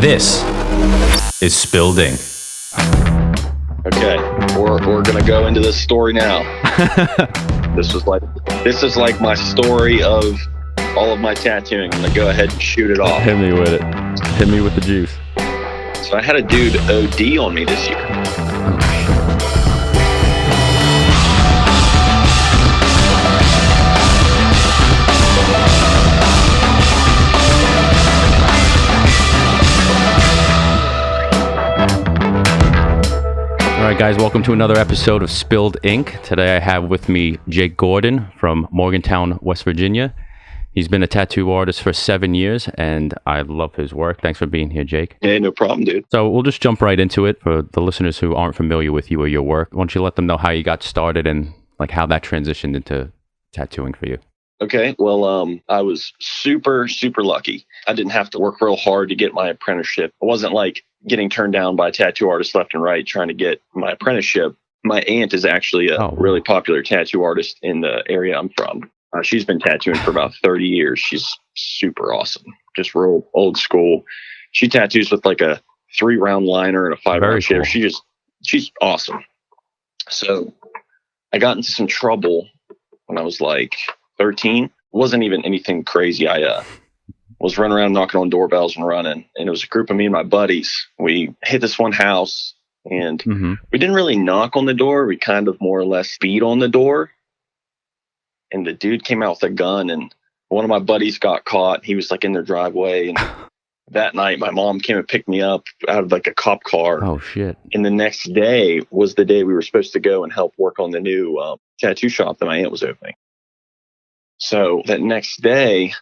This is Spilled Ink. Okay, we're gonna go into this story now. This is like my story of all of my tattooing. I'm gonna go ahead and shoot it off. Hit me with it. Hit me with the juice. So I had a dude OD on me this year. All right, guys, welcome to another episode of Spilled Ink. Today I have with me Jake Gordon from Morgantown, West Virginia. He's been a tattoo artist for 7 years, and I love his work. Thanks for being here, Jake. Hey, no problem, dude. So we'll just jump right into it for the listeners who aren't familiar with you or your work. Why don't you let them know how you got started and like how that transitioned into tattooing for you? Okay, well, I was super lucky. I didn't have to work real hard to get my apprenticeship. It wasn't like getting turned down by tattoo artists left and right trying to get my apprenticeship. My aunt is actually a really popular tattoo artist in the area I'm from. She's been tattooing for about 30 years. She's super awesome, just real old school. She tattoos with like a 3-round liner and a 5-round shaver. Cool. She's awesome. So I got into some trouble when I was like 13. It wasn't even anything crazy. I was running around knocking on doorbells and running, and it was a group of me and my buddies. We hit this one house, and we didn't really knock on the door. We kind of more or less beat on the door, and the dude came out with a gun, and one of my buddies got caught. He was like in their driveway, and that night my mom came and picked me up out of like a cop car. Oh shit. And the next day was the day we were supposed to go and help work on the new tattoo shop that my aunt was opening. So that next day,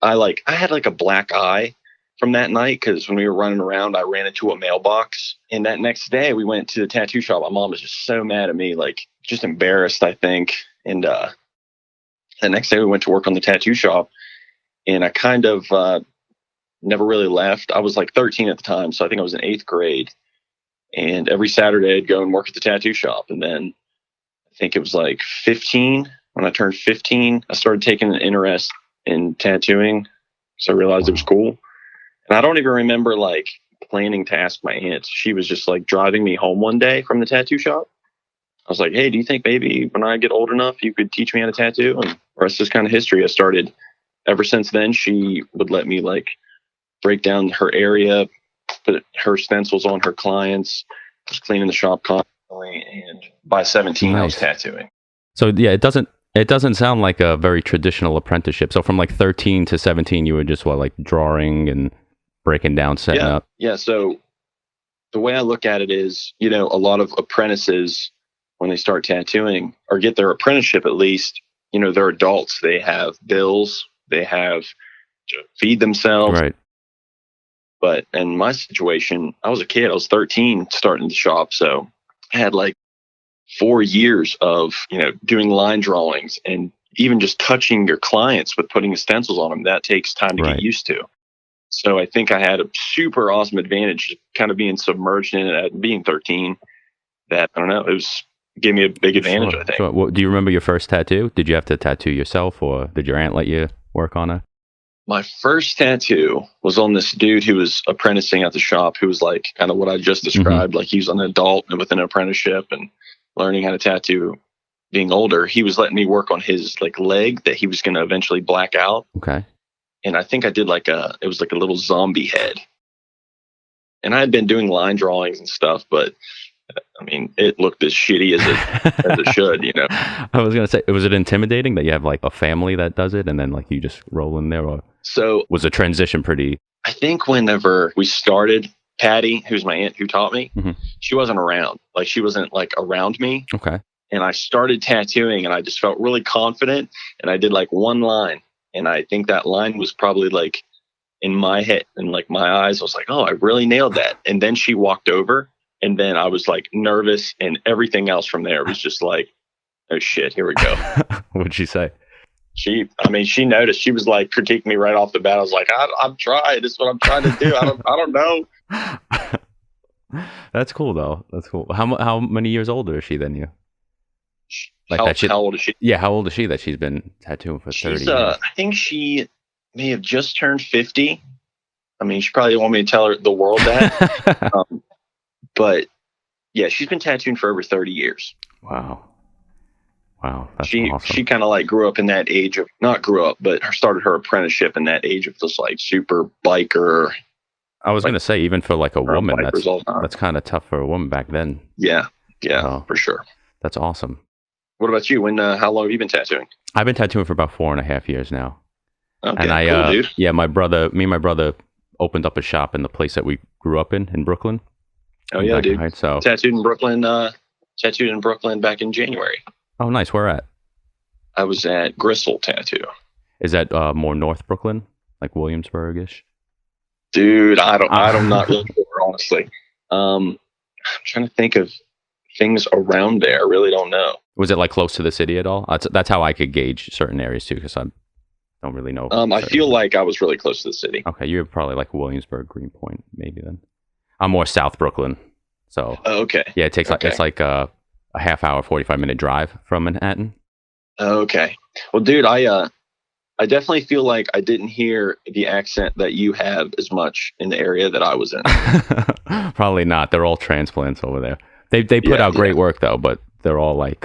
I had like a black eye from that night because when we were running around, I ran into a mailbox. And that next day we went to the tattoo shop. My mom was just so mad at me, like just embarrassed, I think. And the next day we went to work on the tattoo shop, and I kind of never really left. I was like 13 at the time, so I think I was in 8th grade. And every Saturday I'd go and work at the tattoo shop. And then I think it was like 15. When I turned 15, I started taking an interest in tattooing, so I realized it was cool. And I don't even remember like planning to ask my aunt. She was just like driving me home one day from the tattoo shop. I was like, hey, do you think maybe when I get old enough you could teach me how to tattoo? And the rest is kind of history. I started ever since then. She would let me like break down her area, put her stencils on her clients, just cleaning the shop constantly, and by 17 I was tattooing. So yeah, it doesn't sound like a very traditional apprenticeship. So from like 13 to 17, you were just like drawing and breaking down, setting up. Yeah. So the way I look at it is, a lot of apprentices, when they start tattooing or get their apprenticeship, at least, they're adults. They have bills. They have to feed themselves. Right. But in my situation, I was a kid. I was 13 starting the shop. So I had like 4 years of, doing line drawings and even just touching your clients with putting stencils on them. That takes time to get used to. So I think I had a super awesome advantage kind of being submerged in it at being 13 that, I don't know, gave me a big advantage, I think. So, do you remember your first tattoo? Did you have to tattoo yourself, or did your aunt let you work on it? My first tattoo was on this dude who was apprenticing at the shop, who was like kind of what I just described. Like he was an adult and with an apprenticeship and learning how to tattoo being older. He was letting me work on his like leg that he was going to eventually black out. Okay. And I think I did it was like a little zombie head. And I had been doing line drawings and stuff, but I mean, it looked as shitty as it should, I was going to say, was it intimidating that you have like a family that does it and then like you just roll in there? Or so was the transition pretty? I think whenever we started, Patty, who's my aunt who taught me, she wasn't around. Like she wasn't like around me. Okay. And I started tattooing and I just felt really confident. And I did like one line. And I think that line was probably like in my head and like my eyes. I was like, oh, I really nailed that. And then she walked over, and then I was like nervous, and everything else from there was just like, oh shit, here we go. What'd she say? She noticed. She was like critiquing me right off the bat. I was like, I'm trying. This is what I'm trying to do. I don't know. That's cool though. That's cool. How many years older is she than you? Like how old is she? Yeah, how old is she that she's been tattooing for 30 years? I think she may have just turned 50. I mean, she probably didn't want me to tell her the world that. But yeah, she's been tattooing for over 30 years. Wow. That's she awesome. She kind of like grew up in that age of, not grew up, but started her apprenticeship in that age of this like super biker. I was going to say, even for like a woman, that's kind of tough for a woman back then. Yeah, for sure. That's awesome. What about you? How long have you been tattooing? I've been tattooing for about 4.5 years now. Okay, and cool, dude. Yeah, me and my brother opened up a shop in the place that we grew up in Brooklyn. Oh yeah, dude. Right, so tattooed in Brooklyn back in January. Oh, nice. Where at? I was at Gristle Tattoo. Is that more North Brooklyn, like Williamsburg-ish? Dude, I'm not really sure, honestly. I'm trying to think of things around there. I really don't know. Was it like close to the city at all? That's how I could gauge certain areas too, because I don't really know. I feel like I was really close to the city. Okay, you're probably like Williamsburg, Greenpoint, maybe then. I'm more South Brooklyn, so. Okay. Yeah, it takes it's like a half hour, 45-minute drive from Manhattan. Okay. Well, dude, I definitely feel like I didn't hear the accent that you have as much in the area that I was in. Probably not. They're all transplants over there. They put out great work though, but they're all like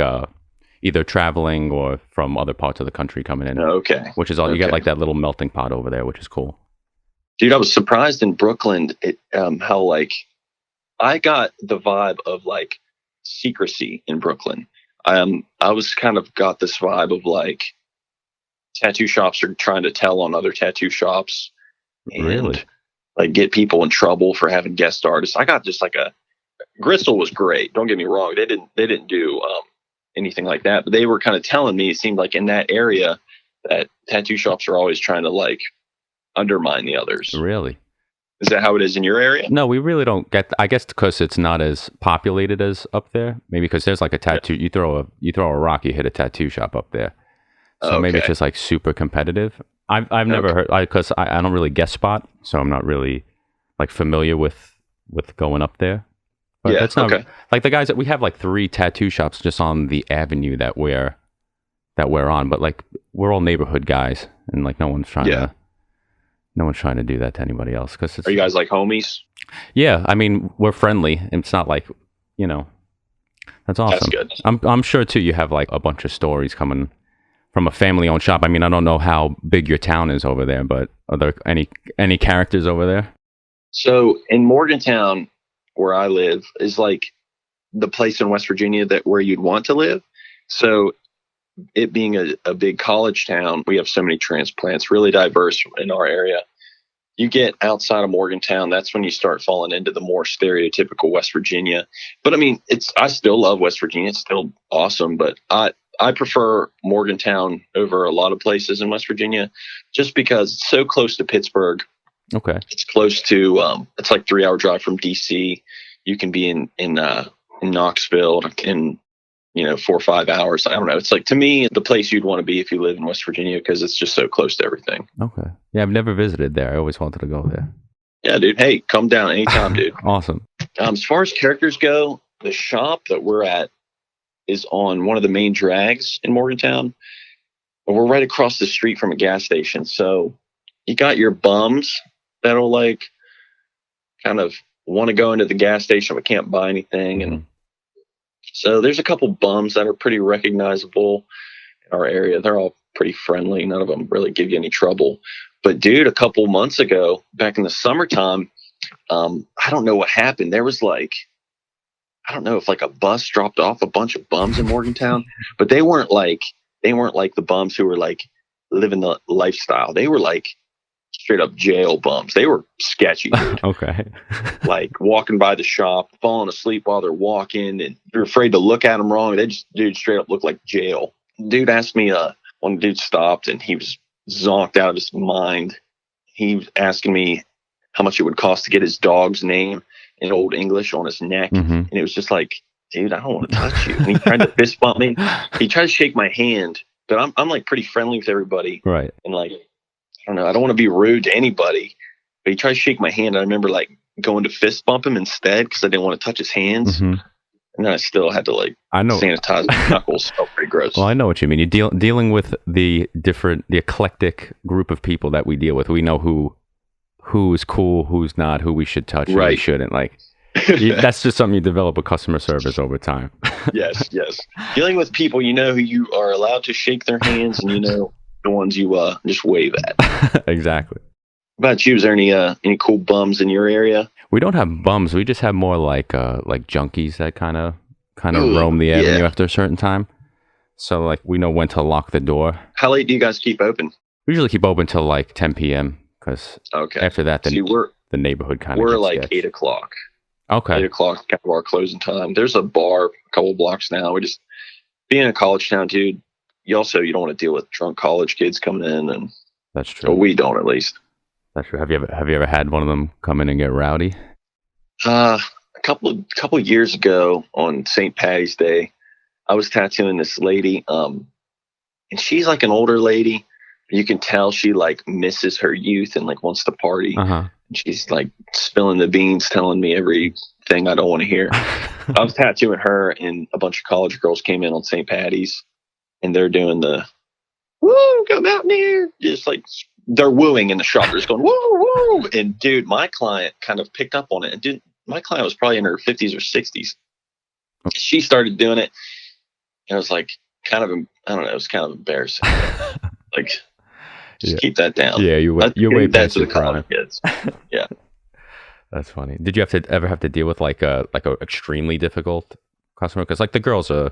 either traveling or from other parts of the country coming in. Okay. Which is all you get, like that little melting pot over there, which is cool. Dude, I was surprised in Brooklyn how like I got the vibe of like secrecy in Brooklyn. I was kind of got this vibe of like tattoo shops are trying to tell on other tattoo shops and really like get people in trouble for having guest artists. I got just like Gristle was great. Don't get me wrong. They didn't do anything like that, but they were kind of telling me it seemed like in that area that tattoo shops are always trying to like undermine the others. Really? Is that how it is in your area? No, we really don't get. I guess because it's not as populated as up there. Maybe because there's like a tattoo. You throw a rock, you hit a tattoo shop up there. So maybe it's just like super competitive. I've never heard, because I don't really guest spot, so I'm not really like familiar with going up there. But that's not like the guys that we have like 3 tattoo shops just on the avenue that we're on. But like we're all neighborhood guys, and like no one's trying to do that to anybody else. Are you guys like homies? Yeah, I mean we're friendly. It's not like that's awesome. That's good. I'm sure too. You have like a bunch of stories coming from a family-owned shop. I mean, I don't know how big your town is over there, but are there any characters over there? So in Morgantown, where I live, is like the place in West Virginia where you'd want to live. So it being a big college town, we have so many transplants, really diverse in our area. You get outside of Morgantown, that's when you start falling into the more stereotypical West Virginia. But I mean, I still love West Virginia. It's still awesome, but I prefer Morgantown over a lot of places in West Virginia just because it's so close to Pittsburgh. Okay. It's close to, it's like 3-hour drive from DC. You can be in Knoxville in, 4 or 5 hours. I don't know. It's like, to me, the place you'd want to be if you live in West Virginia because it's just so close to everything. Okay. Yeah, I've never visited there. I always wanted to go there. Yeah, dude. Hey, come down anytime, dude. Awesome. As far as characters go, the shop that we're at is on one of the main drags in Morgantown. And we're right across the street from a gas station. So you got your bums that'll like kind of want to go into the gas station but can't buy anything. Mm-hmm. And so there's a couple bums that are pretty recognizable in our area. They're all pretty friendly. None of them really give you any trouble. But dude, a couple months ago, back in the summertime, I don't know what happened. There was like, I don't know if like a bus dropped off a bunch of bums in Morgantown, but they weren't like the bums who were like living the lifestyle. They were like straight up jail bums. They were sketchy, dude. Okay. Like walking by the shop, falling asleep while they're walking, and you're afraid to look at them wrong. They just, dude, straight up looked like jail. Dude asked me, one dude stopped and he was zonked out of his mind. He was asking me how much it would cost to get his dog's name in Old English on his neck. Mm-hmm. And it was just like, dude, I don't want to touch you. And he tried to fist bump me. He tried to shake my hand, but I'm like pretty friendly with everybody. Right. And like, I don't know, I don't want to be rude to anybody, but he tried to shake my hand. I remember like going to fist bump him instead because I didn't want to touch his hands. Mm-hmm. And then I still had to like sanitize my knuckles. Felt pretty gross. Well, I know what you mean. You're dealing with the eclectic group of people that we deal with. We know who who's cool, who's not, who we should touch, who we Right. shouldn't. Like, that's just something you develop with customer service over time. Yes. Dealing with people, you know who you are allowed to shake their hands, and you know the ones you just wave at. Exactly. What about you? Is there any cool bums in your area? We don't have bums. We just have more like junkies that kind of Ooh, roam the avenue yeah. after a certain time. So like we know when to lock the door. How late do you guys keep open? We usually keep open till like 10 p.m. because Okay. after that, See, the neighborhood kind of we're gets like sketchy. 8 o'clock. Okay. 8 o'clock, kind of our closing time. There's a bar a couple blocks now. We just, being a college town, dude, you don't want to deal with drunk college kids coming in, and That's true. well, we don't, at least. That's true. Have you ever had one of them come in and get rowdy? A couple of years ago on St. Patty's Day, I was tattooing this lady, and she's like an older lady. You can tell she like misses her youth and like wants to party. Uh-huh. She's like spilling the beans, telling me everything I don't want to hear. I was tattooing her, and a bunch of college girls came in on St. Patty's, and they're doing the woo, go Mountaineer, just like they're wooing in the shop. They're just going woo, woo. And dude, my client kind of picked up on it. And dude, my client was probably in her 50s or 60s. She started doing it, and it was like I don't know, it was kind of embarrassing. Like, just keep that down. Yeah, you're way past your prime. Kids. Yeah. That's funny. Did you ever have to deal with like a extremely difficult customer? Because like the girls are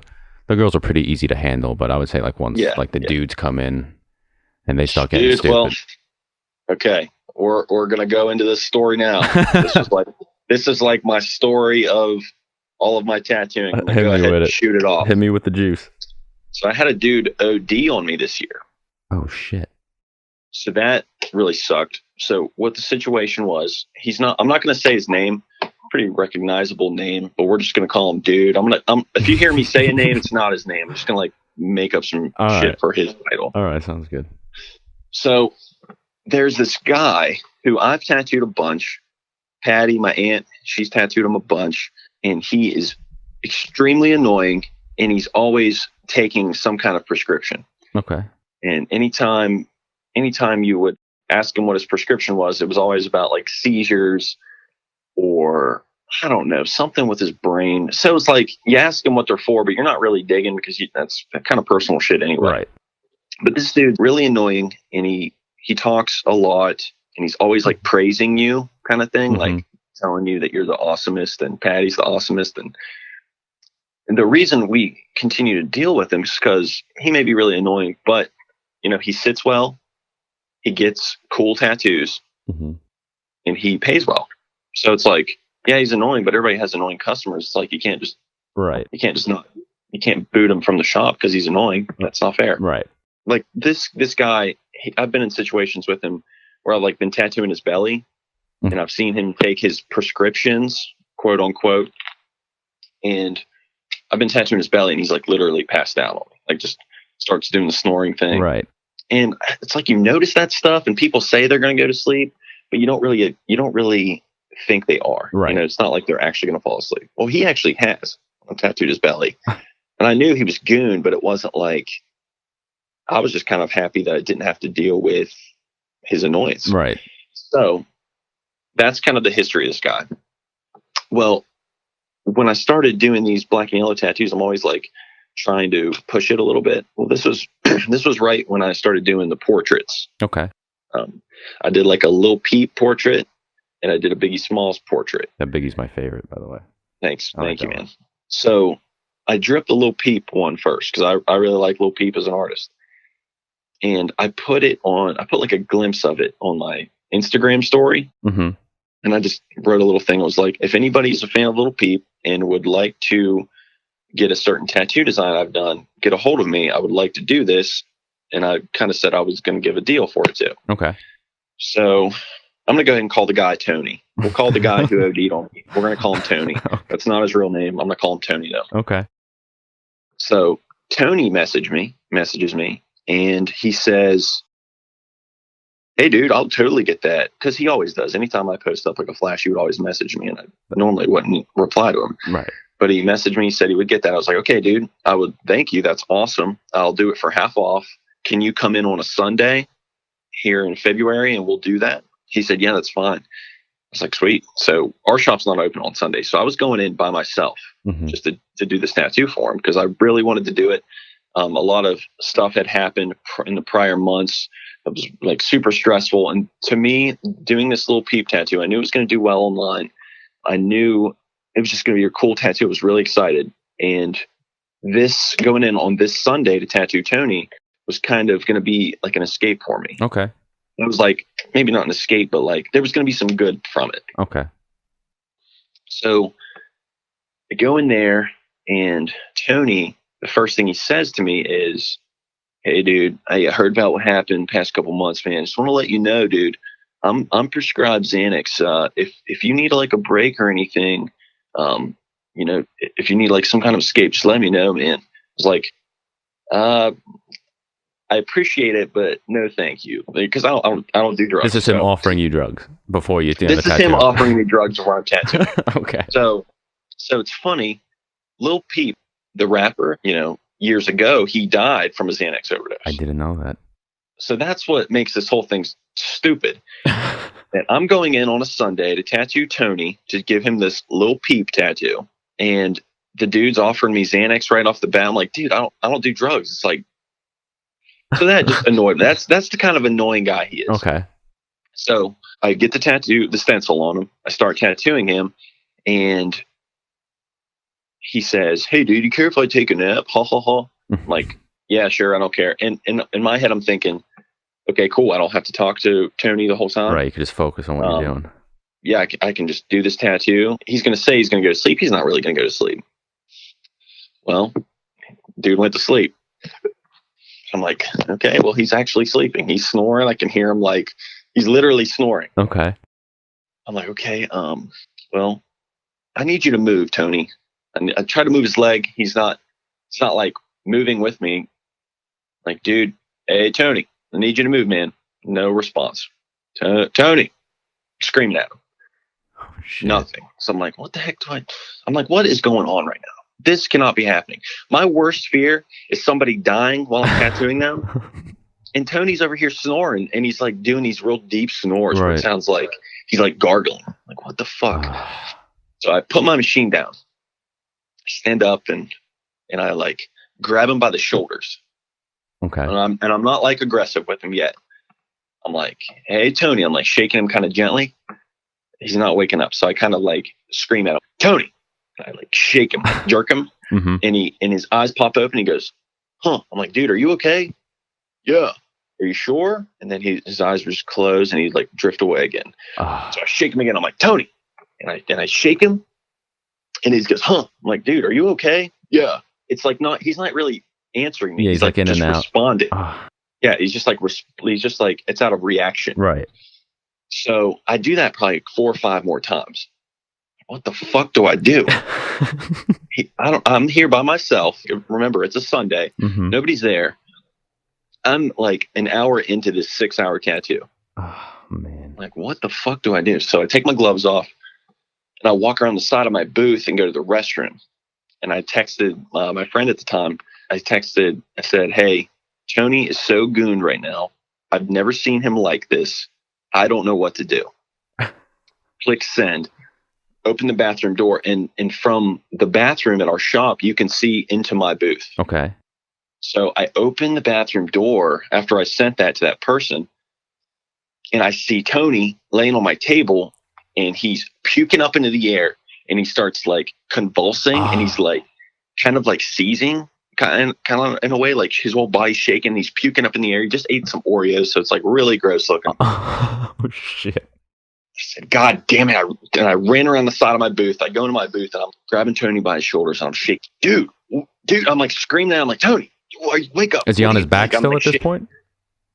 pretty easy to handle, but I would say like once the dudes come in and they start getting stupid. Well, okay, we're gonna go into this story now. This is like my story of all of my tattooing. Go ahead and shoot it off. Hit me with the juice. So I had a dude OD on me this year. Oh shit. So that really sucked. So what the situation was, I'm not going to say his name, pretty recognizable name, but we're just going to call him dude. If you hear me say a name, it's not his name. I'm just going to like make up some shit for his title. All right. Sounds good. So there's this guy who I've tattooed a bunch. Patty, my aunt, she's tattooed him a bunch, and he is extremely annoying, and he's always taking some kind of prescription. Okay. And anytime you would ask him what his prescription was, it was always about like seizures or I don't know, something with his brain. So it's like you ask him what they're for, but you're not really digging because that's kind of personal shit anyway. Right. But this dude really annoying, and he talks a lot, and he's always like praising you kind of thing, like telling you that you're the awesomest and Patty's the awesomest. And the reason we continue to deal with him is because he may be really annoying, but he sits well. He gets cool tattoos, and he pays well. So it's like, yeah, he's annoying, but everybody has annoying customers. It's like you can't boot him from the shop because he's annoying. That's not fair. Right. Like this guy, I've been in situations with him where I've like been tattooing his belly, and I've seen him take his prescriptions, quote unquote, and I've been tattooing his belly, and he's like literally passed out on me. Like just starts doing the snoring thing. Right. And it's like you notice that stuff, and people say they're going to go to sleep, but you don't really think they are. Right. It's not like they're actually going to fall asleep. Well, he actually has. I tattooed his belly, and I knew he was goon, but it wasn't like I was just kind of happy that I didn't have to deal with his annoyance. Right. So that's kind of the history of this guy. Well, when I started doing these black and yellow tattoos, I'm always like trying to push it a little bit. Well, this was right when I started doing the portraits. Okay. I did like a Lil Peep portrait, and I did a Biggie Smalls portrait. That Biggie's my favorite, by the way. Thanks. Thank you, man. So I dripped the Lil Peep one first because I really like Lil Peep as an artist. And I put like a glimpse of it on my Instagram story. Mm-hmm. And I just wrote a little thing. It was like, if anybody's a fan of Lil Peep and would like to get a certain tattoo design I've done, get a hold of me. I would like to do this. And I kind of said I was going to give a deal for it too. Okay. So I'm going to go ahead and call the guy Tony. We'll call the guy who OD'd on me. We're going to call him Tony. That's not his real name. I'm going to call him Tony though. Okay. So Tony messages me, and he says, "Hey dude, I'll totally get that." Cause he always does. Anytime I post up like a flash, he would always message me, and I normally wouldn't reply to him. Right. But he messaged me, he said he would get that. I was like, okay, dude, I would thank you. That's awesome. I'll do it for half off. Can you come in on a Sunday here in February and we'll do that? He said, yeah, that's fine. I was like, sweet. So our shop's not open on Sunday. So I was going in by myself just to do this tattoo for him because I really wanted to do it. A lot of stuff had happened in the prior months. It was like super stressful. And to me, doing this little Peep tattoo, I knew it was going to do well online. I knew it was just going to be a cool tattoo. I was really excited. And this going in on this Sunday to tattoo Tony was kind of going to be like an escape for me. Okay. It was like, maybe not an escape, but like there was going to be some good from it. Okay. So I go in there and Tony, the first thing he says to me is, hey dude, I heard about what happened past couple months, man. Just want to let you know, dude, I'm prescribed Xanax. If you need like a break or anything, if you need like some kind of escape, just let me know, man. I was like, I appreciate it, but no, thank you, because I don't do drugs. This is him offering you drugs before you do the tattoo. This is him offering me drugs before I'm tattooing. Okay. So it's funny. Lil Peep, the rapper, years ago, he died from a Xanax overdose. I didn't know that. So that's what makes this whole thing stupid. And I'm going in on a Sunday to tattoo Tony to give him this Lil Peep tattoo, and the dude's offering me Xanax right off the bat. I'm like, dude, I don't do drugs. It's like. So that just annoyed me. That's the kind of annoying guy he is. Okay. So I get the stencil on him. I start tattooing him, and he says, hey, dude, you care if I take a nap? Ha, ha, ha. I'm like, yeah, sure, I don't care. And in my head, I'm thinking, okay, cool. I don't have to talk to Tony the whole time. Right, you can just focus on what you're doing. Yeah, I can just do this tattoo. He's going to say he's going to go to sleep. He's not really going to go to sleep. Well, dude went to sleep. I'm like, okay, well, he's actually sleeping. He's snoring. I can hear him like he's literally snoring. Okay. I'm like, okay, well, I need you to move, Tony. And I try to move his leg. It's not like moving with me. Like, dude, hey, Tony, I need you to move, man. No response. Tony, screaming at him. Oh, shit. Nothing. So I'm like, what the heck I'm like, what is going on right now? This cannot be happening. My worst fear is somebody dying while I'm tattooing them. And Tony's over here snoring, and he's like doing these real deep snores where it sounds like he's like gargling. Like, what the fuck? So I put my machine down. I stand up and I like grab him by the shoulders. Okay. And I'm not like aggressive with him yet. I'm like, hey, Tony. I'm like shaking him kind of gently. He's not waking up. So I kind of like scream at him, Tony. I like shake him, jerk him, and his eyes pop open. He goes, huh. I'm like, dude, are you okay? Yeah. Are you sure? And then his eyes were just closed and he'd like drift away again. So I shake him again. I'm like, Tony. And I shake him and he goes, huh. I'm like, dude, are you okay? Yeah. It's like he's not really answering me. Yeah, he's like in just and out. Responding. Yeah. He's just like, it's out of reaction. Right. So I do that probably 4 or 5 more times. What the fuck do I do? I'm here by myself. Remember, it's a Sunday. Nobody's there. I'm like an hour into this 6-hour tattoo. Oh, man. Like, what the fuck do I do? So I take my gloves off and I walk around the side of my booth and go to the restroom. And I texted my friend at the time. I said, hey, Tony is so gooned right now. I've never seen him like this. I don't know what to do. Click send. Open the bathroom door, and from the bathroom at our shop, you can see into my booth. Okay. So I open the bathroom door after I sent that to that person, and I see Tony laying on my table, and he's puking up into the air, and he starts like convulsing, and he's like kind of like seizing, kind of in a way, like his whole body's shaking. He's puking up in the air. He just ate some Oreos, so it's like really gross looking. Oh shit. I said, God damn it. And I ran around the side of my booth. I go into my booth and I'm grabbing Tony by his shoulders and I'm shaking. Dude, I'm like screaming at him. I'm like, Tony, wake up. Is he on his back still at this point?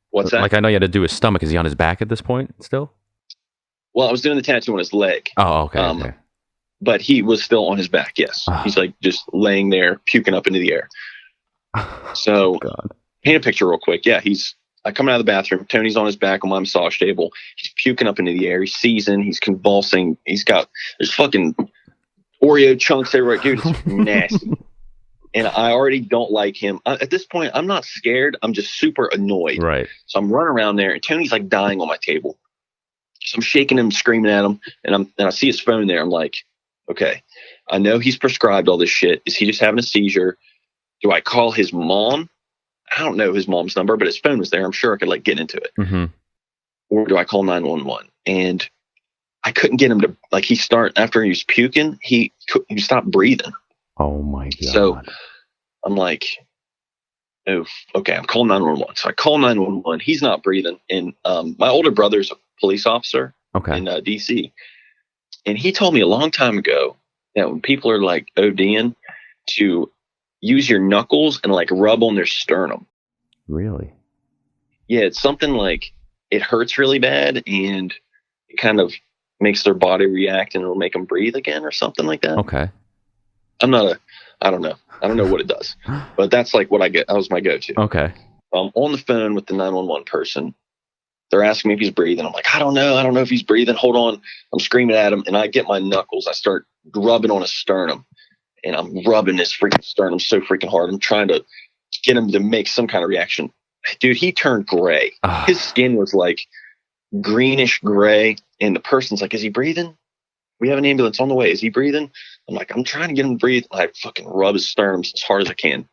What's that? Like, I know you had to do his stomach. Is he on his back at this point still? Well, I was doing the tattoo on his leg. Oh, okay. Okay. But he was still on his back, yes. He's like just laying there, puking up into the air. So, paint a picture real quick. Yeah, I come out of the bathroom. Tony's on his back on my massage table. He's puking up into the air. He's seizing. He's convulsing. There's fucking Oreo chunks everywhere. Dude, it's nasty. And I already don't like him. At this point, I'm not scared. I'm just super annoyed. Right. So I'm running around there, and Tony's like dying on my table. So I'm shaking him, screaming at him, and I see his phone there. I'm like, okay, I know he's prescribed all this shit. Is he just having a seizure? Do I call his mom? I don't know his mom's number, but his phone was there. I'm sure I could like get into it. Mm-hmm. Or do I call 911? And I couldn't get him to like. After he was puking, he stopped breathing. Oh my God. So I'm like, oh, okay, I'm calling 911. So I call 911. He's not breathing. And my older brother's a police officer in DC. And he told me a long time ago that when people are like ODing, to use your knuckles and like rub on their sternum. Really? Yeah, it's something like it hurts really bad and it kind of makes their body react and it'll make them breathe again or something like that. Okay. I don't know. I don't know what it does, but that's like what I get. That was my go-to. Okay. I'm on the phone with the 911 person. They're asking me if he's breathing. I'm like, I don't know if he's breathing. Hold on. I'm screaming at him and I get my knuckles. I start rubbing on his sternum and I'm rubbing his freaking sternum so freaking hard. I'm trying to get him to make some kind of reaction. Dude, he turned gray. His skin was like greenish gray. And the person's like, is he breathing? We have an ambulance on the way. Is he breathing? I'm like, I'm trying to get him to breathe. I fucking rub his sternum as hard as I can.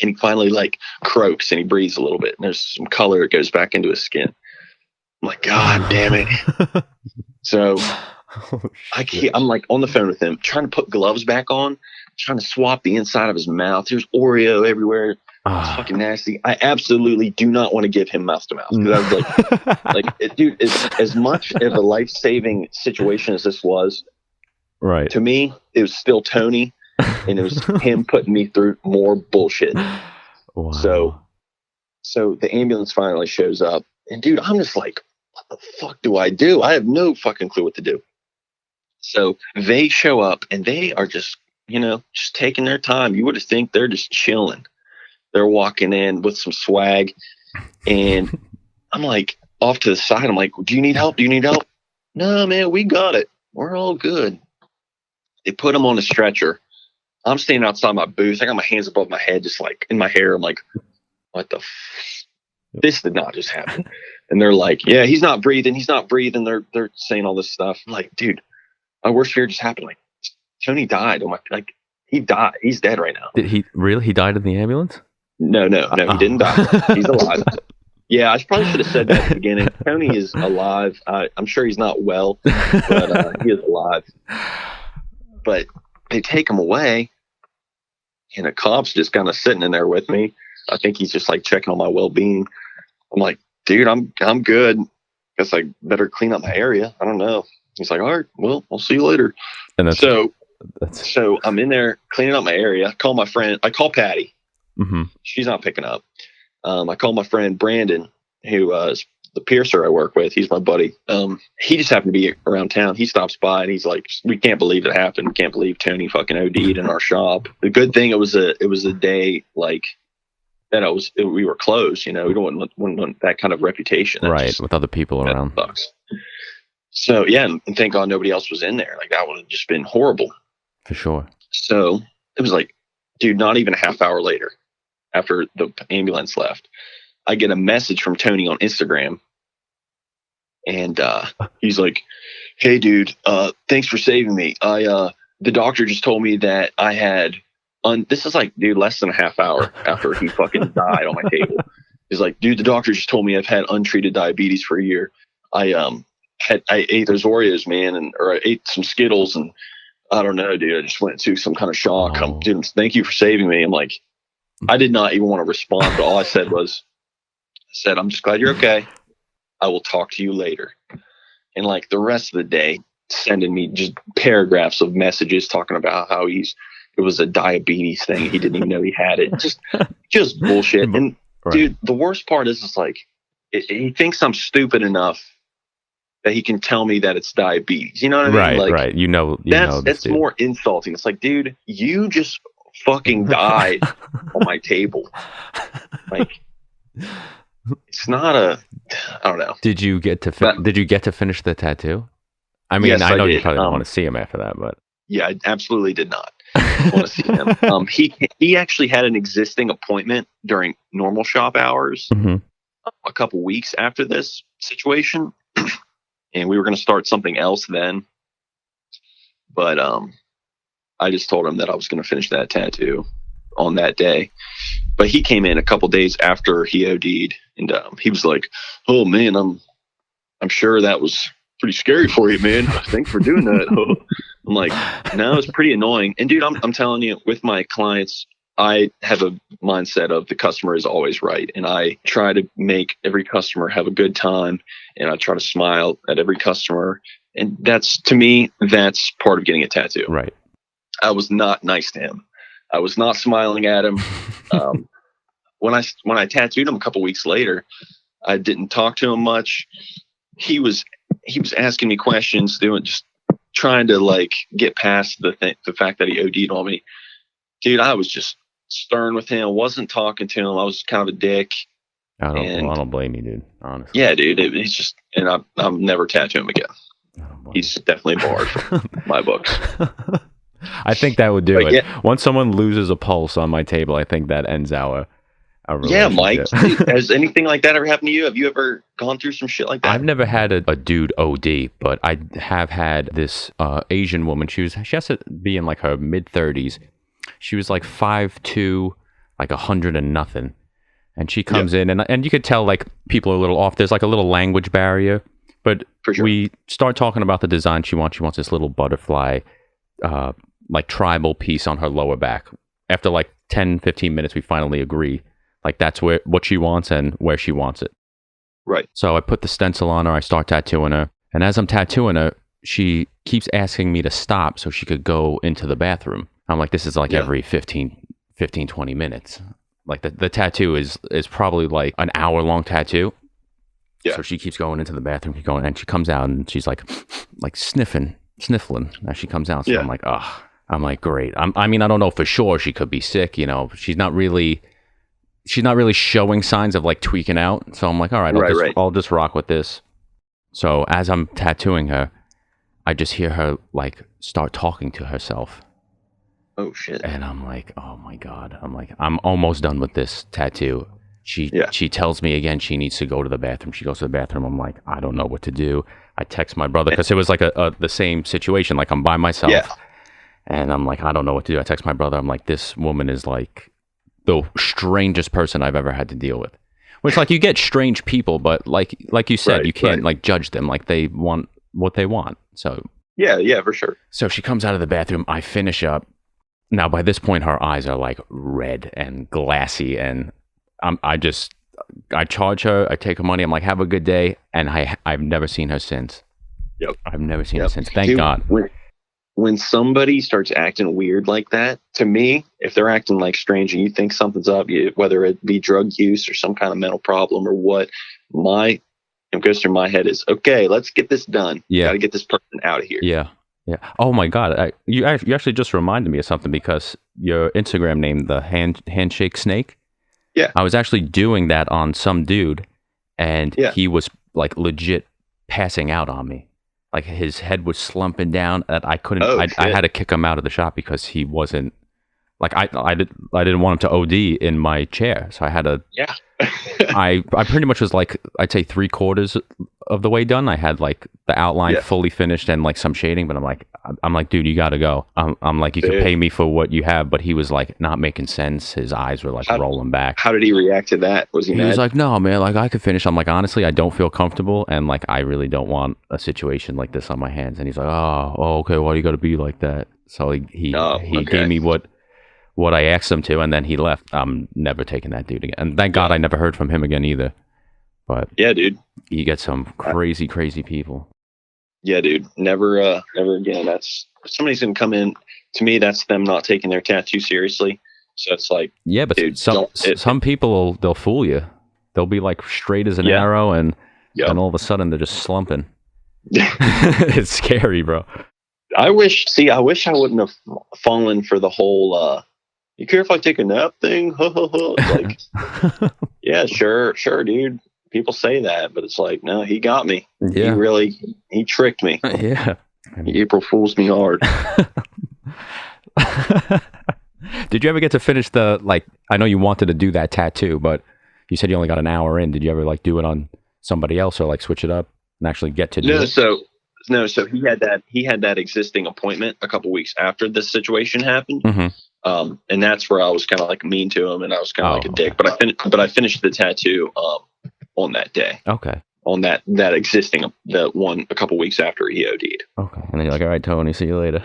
And he finally like croaks and he breathes a little bit. And there's some color that goes back into his skin. I'm like, God damn it. So I'm like on the phone with him, trying to put gloves back on, trying to swap the inside of his mouth. There's Oreo everywhere. It's fucking nasty. I absolutely do not want to give him mouth to mouth. Because I was like, dude, as much of a life-saving situation as this was, right? To me, it was still Tony, and it was him putting me through more bullshit. Wow. So the ambulance finally shows up, and dude, I'm just like, what the fuck do I do? I have no fucking clue what to do. So they show up, and they are just, just taking their time. You would think they're just chilling. They're walking in with some swag, and I'm like off to the side. I'm like, do you need help? No, man, we got it. We're all good. They put him on a stretcher. I'm standing outside my booth. I got my hands above my head, just like in my hair. I'm like, what the this did not just happen. And they're like, yeah, he's not breathing. They're saying all this stuff. I'm like, dude, my worst fear just happened. Like, Tony died. He died. He's dead right now. Did he really? He died in the ambulance? No, he didn't die. He's alive. Yeah, I probably should have said that at the beginning. Tony is alive. I'm sure he's not well, but he is alive. But they take him away, and a cop's just kind of sitting in there with me. I think he's just like checking on my well-being. I'm like, dude, I'm good. Guess I better clean up my area. I don't know. He's like, all right, well, I'll see you later. And so I'm in there cleaning up my area. I call my friend. I call Patty. Mm-hmm. She's not picking up. I call my friend Brandon, who is the piercer I work with. He's my buddy. He just happened to be around town. He stops by and he's like, "We can't believe it happened. We can't believe Tony fucking OD'd in our shop." The good thing it was a day like that. We were closed. We don't want that kind of reputation. That right, with other people around. Sucks. So yeah, and thank God nobody else was in there. Like that would have just been horrible. For sure. So it was like, dude, not even a half hour later, after the ambulance left, I get a message from Tony on Instagram. And he's like, "Hey, dude, thanks for saving me. The doctor just told me that I had, this is like, dude, less than a half hour after he fucking died on my table. He's like, dude, the doctor just told me I've had untreated diabetes for a year. I ate those Oreos, man, or I ate some Skittles, and I don't know, dude, I just went into some kind of shock. Dude, thank you for saving me." I'm like, I did not even want to respond, but all I said was, "I'm just glad you're okay. I will talk to you later." And like the rest of the day, sending me just paragraphs of messages talking about how it was a diabetes thing. He didn't even know he had it. Just bullshit. And right. Dude, the worst part is it's like, he thinks I'm stupid enough that he can tell me that it's diabetes. You know what I mean? Right, right. That's more insulting. It's like, dude, you just fucking died on my table. Like, it's not I don't know. Did you get to finish the tattoo? I mean, yes, I know you probably don't want to see him after that, but yeah, I absolutely did not want to see him. He actually had an existing appointment during normal shop hours a couple weeks after this situation. and we were going to start something else then. But I just told him that I was going to finish that tattoo on that day. But he came in a couple days after he OD'd, and he was like, "Oh man, I'm sure that was pretty scary for you, man. Thanks for doing that." I'm like, "No, it's pretty annoying." And dude, I'm telling you, with my clients, I have a mindset of the customer is always right, and I try to make every customer have a good time, and I try to smile at every customer, and that's, to me, that's part of getting a tattoo. Right. I was not nice to him. I was not smiling at him. When I tattooed him a couple weeks later, I didn't talk to him much. He was asking me questions, just trying to like get past the fact that he OD'd on me. Dude, I was just stern with him. Wasn't talking to him. I was kind of a dick. I don't blame you, dude. Honestly. Yeah, dude. He's just, and I'm never tattoo him again. He's definitely barred from my books. I think that would do it. Yeah. Once someone loses a pulse on my table, I think that ends our relationship. Yeah, Mike. Has anything like that ever happened to you? Have you ever gone through some shit like that? I've never had a dude OD, but I have had this Asian woman. She has to be in like her mid-30s. She was like 5'2", like 100 and nothing. And she comes in, and you could tell like people are a little off. There's like a little language barrier. But we start talking about the design she wants. She wants this little butterfly, like tribal piece on her lower back. After like 10, 15 minutes, we finally agree. Like that's what she wants and where she wants it. Right. So I put the stencil on her. I start tattooing her. And as I'm tattooing her, she keeps asking me to stop so she could go into the bathroom. I'm like, this is like every 15, 20 minutes. Like the tattoo is probably like an hour-long tattoo. Yeah. So she keeps going into the bathroom, and she comes out and she's like sniffling as she comes out. So I'm like, oh, I'm like, great. I mean, I don't know for sure. She could be sick. You know, she's not really showing signs of like tweaking out. So I'm like, all right, I'll just rock with this. So as I'm tattooing her, I just hear her like start talking to herself. Oh shit. And I'm like, oh my God. I'm like, I'm almost done with this tattoo. She tells me again she needs to go to the bathroom. She goes to the bathroom. I'm like, I don't know what to do. I text my brother because it was like the same situation. Like I'm by myself. Yeah. And I'm like, I don't know what to do. I text my brother. I'm like, this woman is like the strangest person I've ever had to deal with. Which like you get strange people, but like you said, you can't like judge them. Like they want what they want. So yeah, for sure. So she comes out of the bathroom. I finish up. Now by this point, her eyes are like red and glassy, and I charge her. I take her money. I'm like, have a good day, and I've never seen her since. Yep, I've never seen her since. Thank God. When somebody starts acting weird like that, to me, if they're acting like strange and you think something's up, whether it be drug use or some kind of mental problem or what, what goes through my head is, okay, let's get this done. Yeah, got to get this person out of here. Yeah. Yeah. Oh my God. You actually just reminded me of something because your Instagram name, the handshake snake. Yeah. I was actually doing that on some dude, and he was like legit passing out on me. Like his head was slumping down. That I couldn't. I had to kick him out of the shop because he wasn't. Like I didn't want him to OD in my chair, so I had to. Yeah. I pretty much was like, I'd say 3/4 of the way done. I had like the outline fully finished and like some shading, but I'm like, dude, you gotta go. I'm like, you could pay me for what you have, but he was like not making sense. His eyes were like rolling back. How did he react to that? Was he mad? He was like, no, man, like I could finish. I'm like, honestly, I don't feel comfortable, and like I really don't want a situation like this on my hands. And he's like, oh, okay, why do you gotta be like that? So he gave me what I asked him to, and then he left. I'm never taking that dude again. And thank God I never heard from him again either. But yeah, dude, you get some crazy people. Yeah, dude, never again. That's somebody's gonna come in. To me, that's them not taking their tattoo seriously. So it's like, yeah, but dude, some people they'll fool you. They'll be like straight as an arrow, and all of a sudden they're just slumping. It's scary, bro. I wish I wouldn't have fallen for the whole. You care if I take a nap thing? Like, yeah, sure, dude. People say that, but it's like, no, he got me. Yeah. He tricked me. Yeah. April Fool's me hard. Did you ever get to finish I know you wanted to do that tattoo, but you said you only got an hour in. Did you ever like do it on somebody else or like switch it up? and actually get to do it? So he had that existing appointment a couple weeks after this situation happened. And that's where I was kind of like mean to him, and I was kind of like a dick. But I finished the tattoo on that day. Okay. On that existing the one a couple weeks after he OD'd. Okay. And then you're like, all right, Tony, see you later.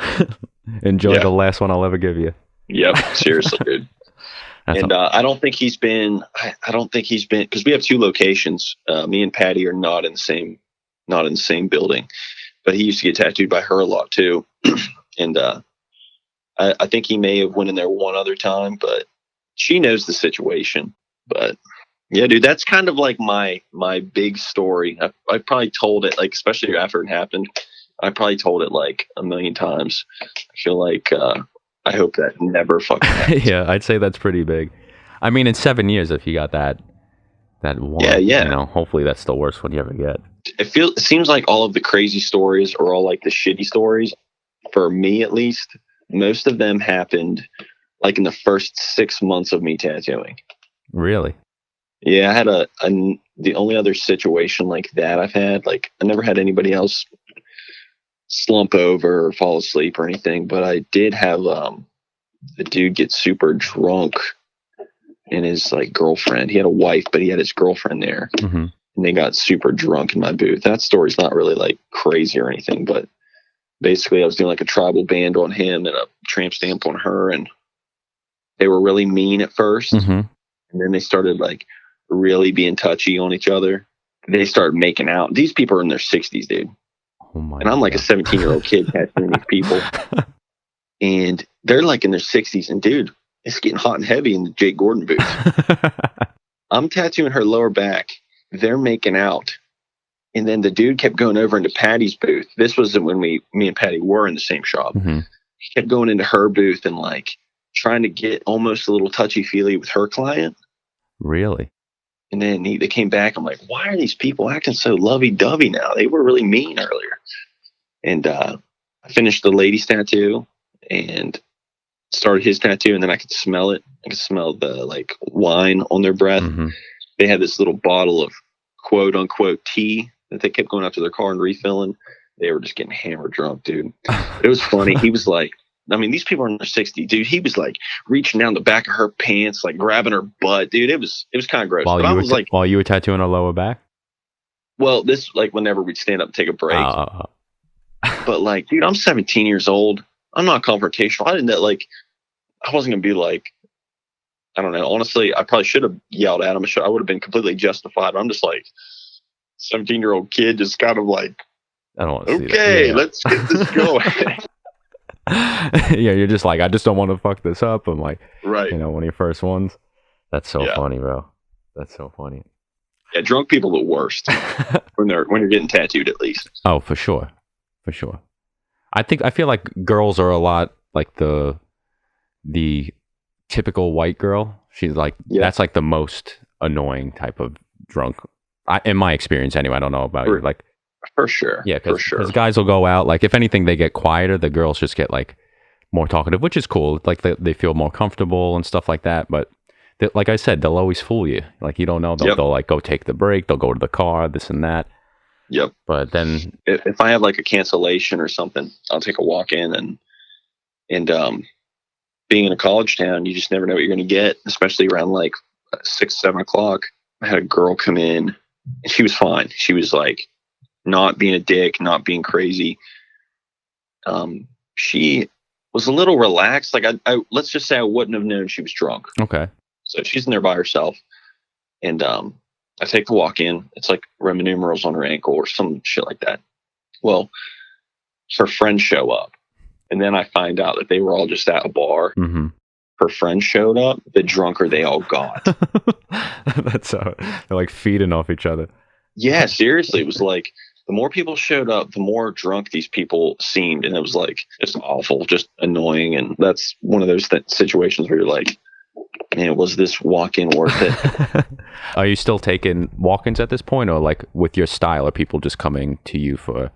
Enjoy the last one I'll ever give you. Yep. Seriously, dude. And I don't think he's been because we have two locations. Me and Patty are not in the same building, but he used to get tattooed by her a lot too. And I think he may have went in there one other time, but she knows the situation. But yeah, dude, that's kind of like my big story. I probably told it, like, especially after it happened, I probably told it like a million times. I feel like I hope that never fucking happens. Yeah, I'd say that's pretty big. I mean, in 7 years, if you got that one, you know, hopefully that's the worst one you ever get. It seems like all of the crazy stories are all like the shitty stories. For me, at least, most of them happened like in the first 6 months of me tattooing. Really? Yeah, I had the only other situation like that I've had, like, I never had anybody else slump over or fall asleep or anything, but I did have the dude get super drunk and his like girlfriend. He had a wife, but he had his girlfriend there, and they got super drunk in my booth. That story's not really like crazy or anything, but basically I was doing like a tribal band on him and a tramp stamp on her, and they were really mean at first, and then they started like really being touchy on each other. They started making out. These people are in their 60s, dude. Oh my and I'm like a 17-year-old kid tattooing these people, and they're like in their 60s, and dude, it's getting hot and heavy in the Jake Gordon booth. I'm tattooing her lower back. They're making out. And then the dude kept going over into Patty's booth. This was when me and Patty were in the same shop. He kept going into her booth and like trying to get almost a little touchy-feely with her client. Really? And then they came back. I'm like, why are these people acting so lovey-dovey now? They were really mean earlier. And I finished the lady's tattoo and started his tattoo, and then I could smell it. I could smell the like wine on their breath. They had this little bottle of quote unquote tea that they kept going out to their car and refilling. They were just getting hammered drunk, dude. It was funny. He was like, I mean, these people are in their 60s, dude. He was like reaching down the back of her pants, like grabbing her butt, dude. It was kind of gross. While you were tattooing her lower back? Well, this like whenever we'd stand up and take a break. But like, dude, I'm 17 years old. I'm not confrontational. I didn't know, like, I wasn't gonna be like, I don't know. Honestly, I probably should have yelled at him. I would have been completely justified. I'm just like 17-year-old kid, just kind of like, I don't want to see that. Okay, let's get this going. Yeah, you're just like, I just don't want to fuck this up. I'm like, right. You know, one of your first ones. That's so funny, bro. That's so funny. Yeah, drunk people are the worst when you're getting tattooed, at least. Oh, for sure. I feel like girls are a lot like the typical white girl. She's like, that's like the most annoying type of drunk. In my experience, anyway. I don't know about you. Like, for sure. Yeah, because guys will go out. Like, if anything, they get quieter. The girls just get like more talkative, which is cool. Like they feel more comfortable and stuff like that. But like I said, they'll always fool you. Like, you don't know. They'll like go take the break. They'll go to the car. This and that. Yep. But then if I have like a cancellation or something, I'll take a walk in and being in a college town, you just never know what you're going to get, especially around like 6, 7 o'clock. I had a girl come in and she was fine. She was like not being a dick, not being crazy. She was a little relaxed. Like I let's just say I wouldn't have known she was drunk. Okay. So she's in there by herself. And I take the walk in. It's like Roman numerals on her ankle or some shit like that. Well, her friends show up. And then I find out that they were all just at a bar. Her friends showed up. The drunker they all got. That's how they're like feeding off each other. Yeah, seriously. It was like the more people showed up, the more drunk these people seemed. And it was like, it's awful, just annoying. And that's one of those situations where you're like, man, was this walk-in worth it? Are you still taking walk-ins at this point, or like with your style, are people just coming to you for?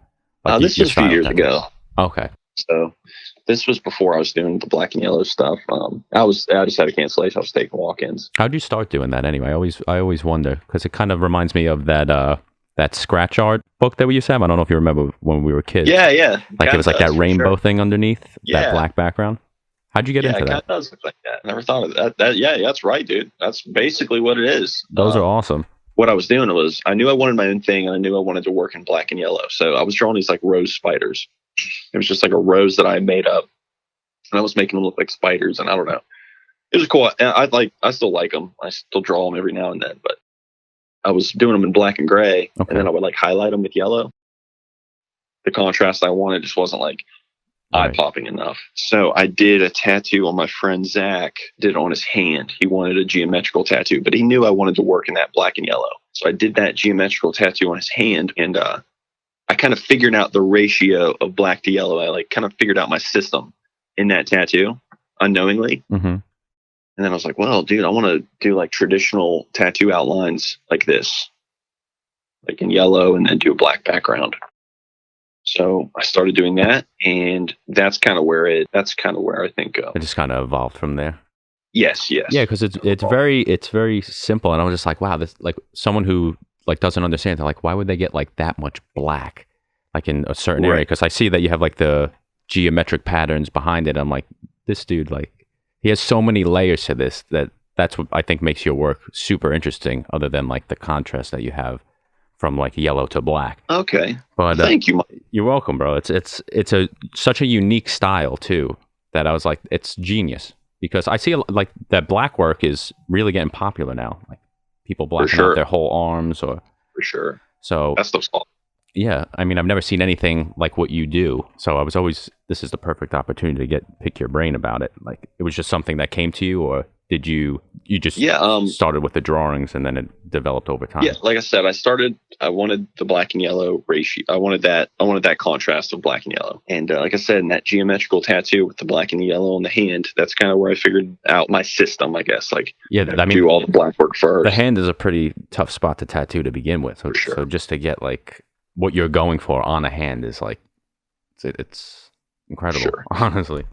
Like, this was a few years ago. Okay. So this was before I was doing the black and yellow stuff. I just had a cancellation. I was taking walk-ins. How'd you start doing that anyway? I always wonder, because it kind of reminds me of that that scratch art book that we used to have. I don't know if you remember when we were kids. Yeah, yeah. Like it was like that for rainbow sure. thing underneath that Yeah. black background. How'd you get into It kind that? of does look like that. Never thought of that. Yeah, that's right, dude. That's basically what it is. Those are awesome. What I was doing was I knew I wanted my own thing, and I knew I wanted to work in black and yellow. So I was drawing these like rose spiders. It was just like a rose that I made up, and I was making them look like spiders. And I don't know, it was cool. And I still like them. I still draw them every now and then, but I was doing them in black and gray, Okay. and then I would like highlight them with yellow. The contrast I wanted just wasn't like eye popping enough. So I did a tattoo on my friend Zach, did it on his hand. He wanted a geometrical tattoo, but he knew I wanted to work in that black and yellow. So I did that geometrical tattoo on his hand, and I kind of figured out the ratio of black to yellow. I like kind of figured out my system in that tattoo unknowingly. Mm-hmm. And then I was like, well, dude, I want to do like traditional tattoo outlines like this, like in yellow, and then do a black background. So I started doing that, and that's kind of where I think It just kind of evolved from there. Yes. Yeah, because it's very simple, and I was just like, wow, this like someone who like doesn't understand. They're like, why would they get like that much black, like in a certain area? Because I see that you have like the geometric patterns behind it. I'm like, this dude, like, he has so many layers to this that's what I think makes your work super interesting. Other than like the contrast that you have from like yellow to black. Okay, but thank you, Mike. You're welcome, bro. It's such a unique style too that I was like, it's genius. Because I see like that Blackwork is really getting popular now. Like people blacking out their whole arms, or for sure. So that's the fault. Yeah, I mean, I've never seen anything like what you do. So I was always, this is the perfect opportunity to pick your brain about it. Like it was just something that came to you, or did you just started with the drawings and then it developed over time? Yeah, like I said, I wanted the black and yellow ratio. I wanted that contrast of black and yellow. And like I said, in that geometrical tattoo with the black and the yellow on the hand, that's kind of where I figured out my system, I guess. Like, yeah, I mean, do all the black work first. The hand is a pretty tough spot to tattoo to begin with. So, for sure. So just to get like what you're going for on a hand is like, it's incredible, sure. Honestly.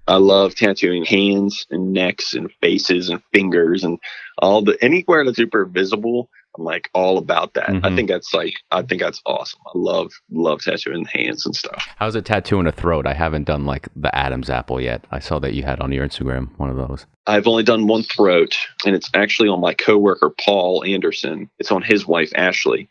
I love tattooing hands and necks and faces and fingers and anywhere that's super visible. I'm like all about that. Mm-hmm. I think that's awesome. I love tattooing hands and stuff. How's it tattooing a throat? I haven't done like the Adam's apple yet. I saw that you had on your Instagram one of those. I've only done one throat, and it's actually on my coworker Paul Anderson. It's on his wife Ashley.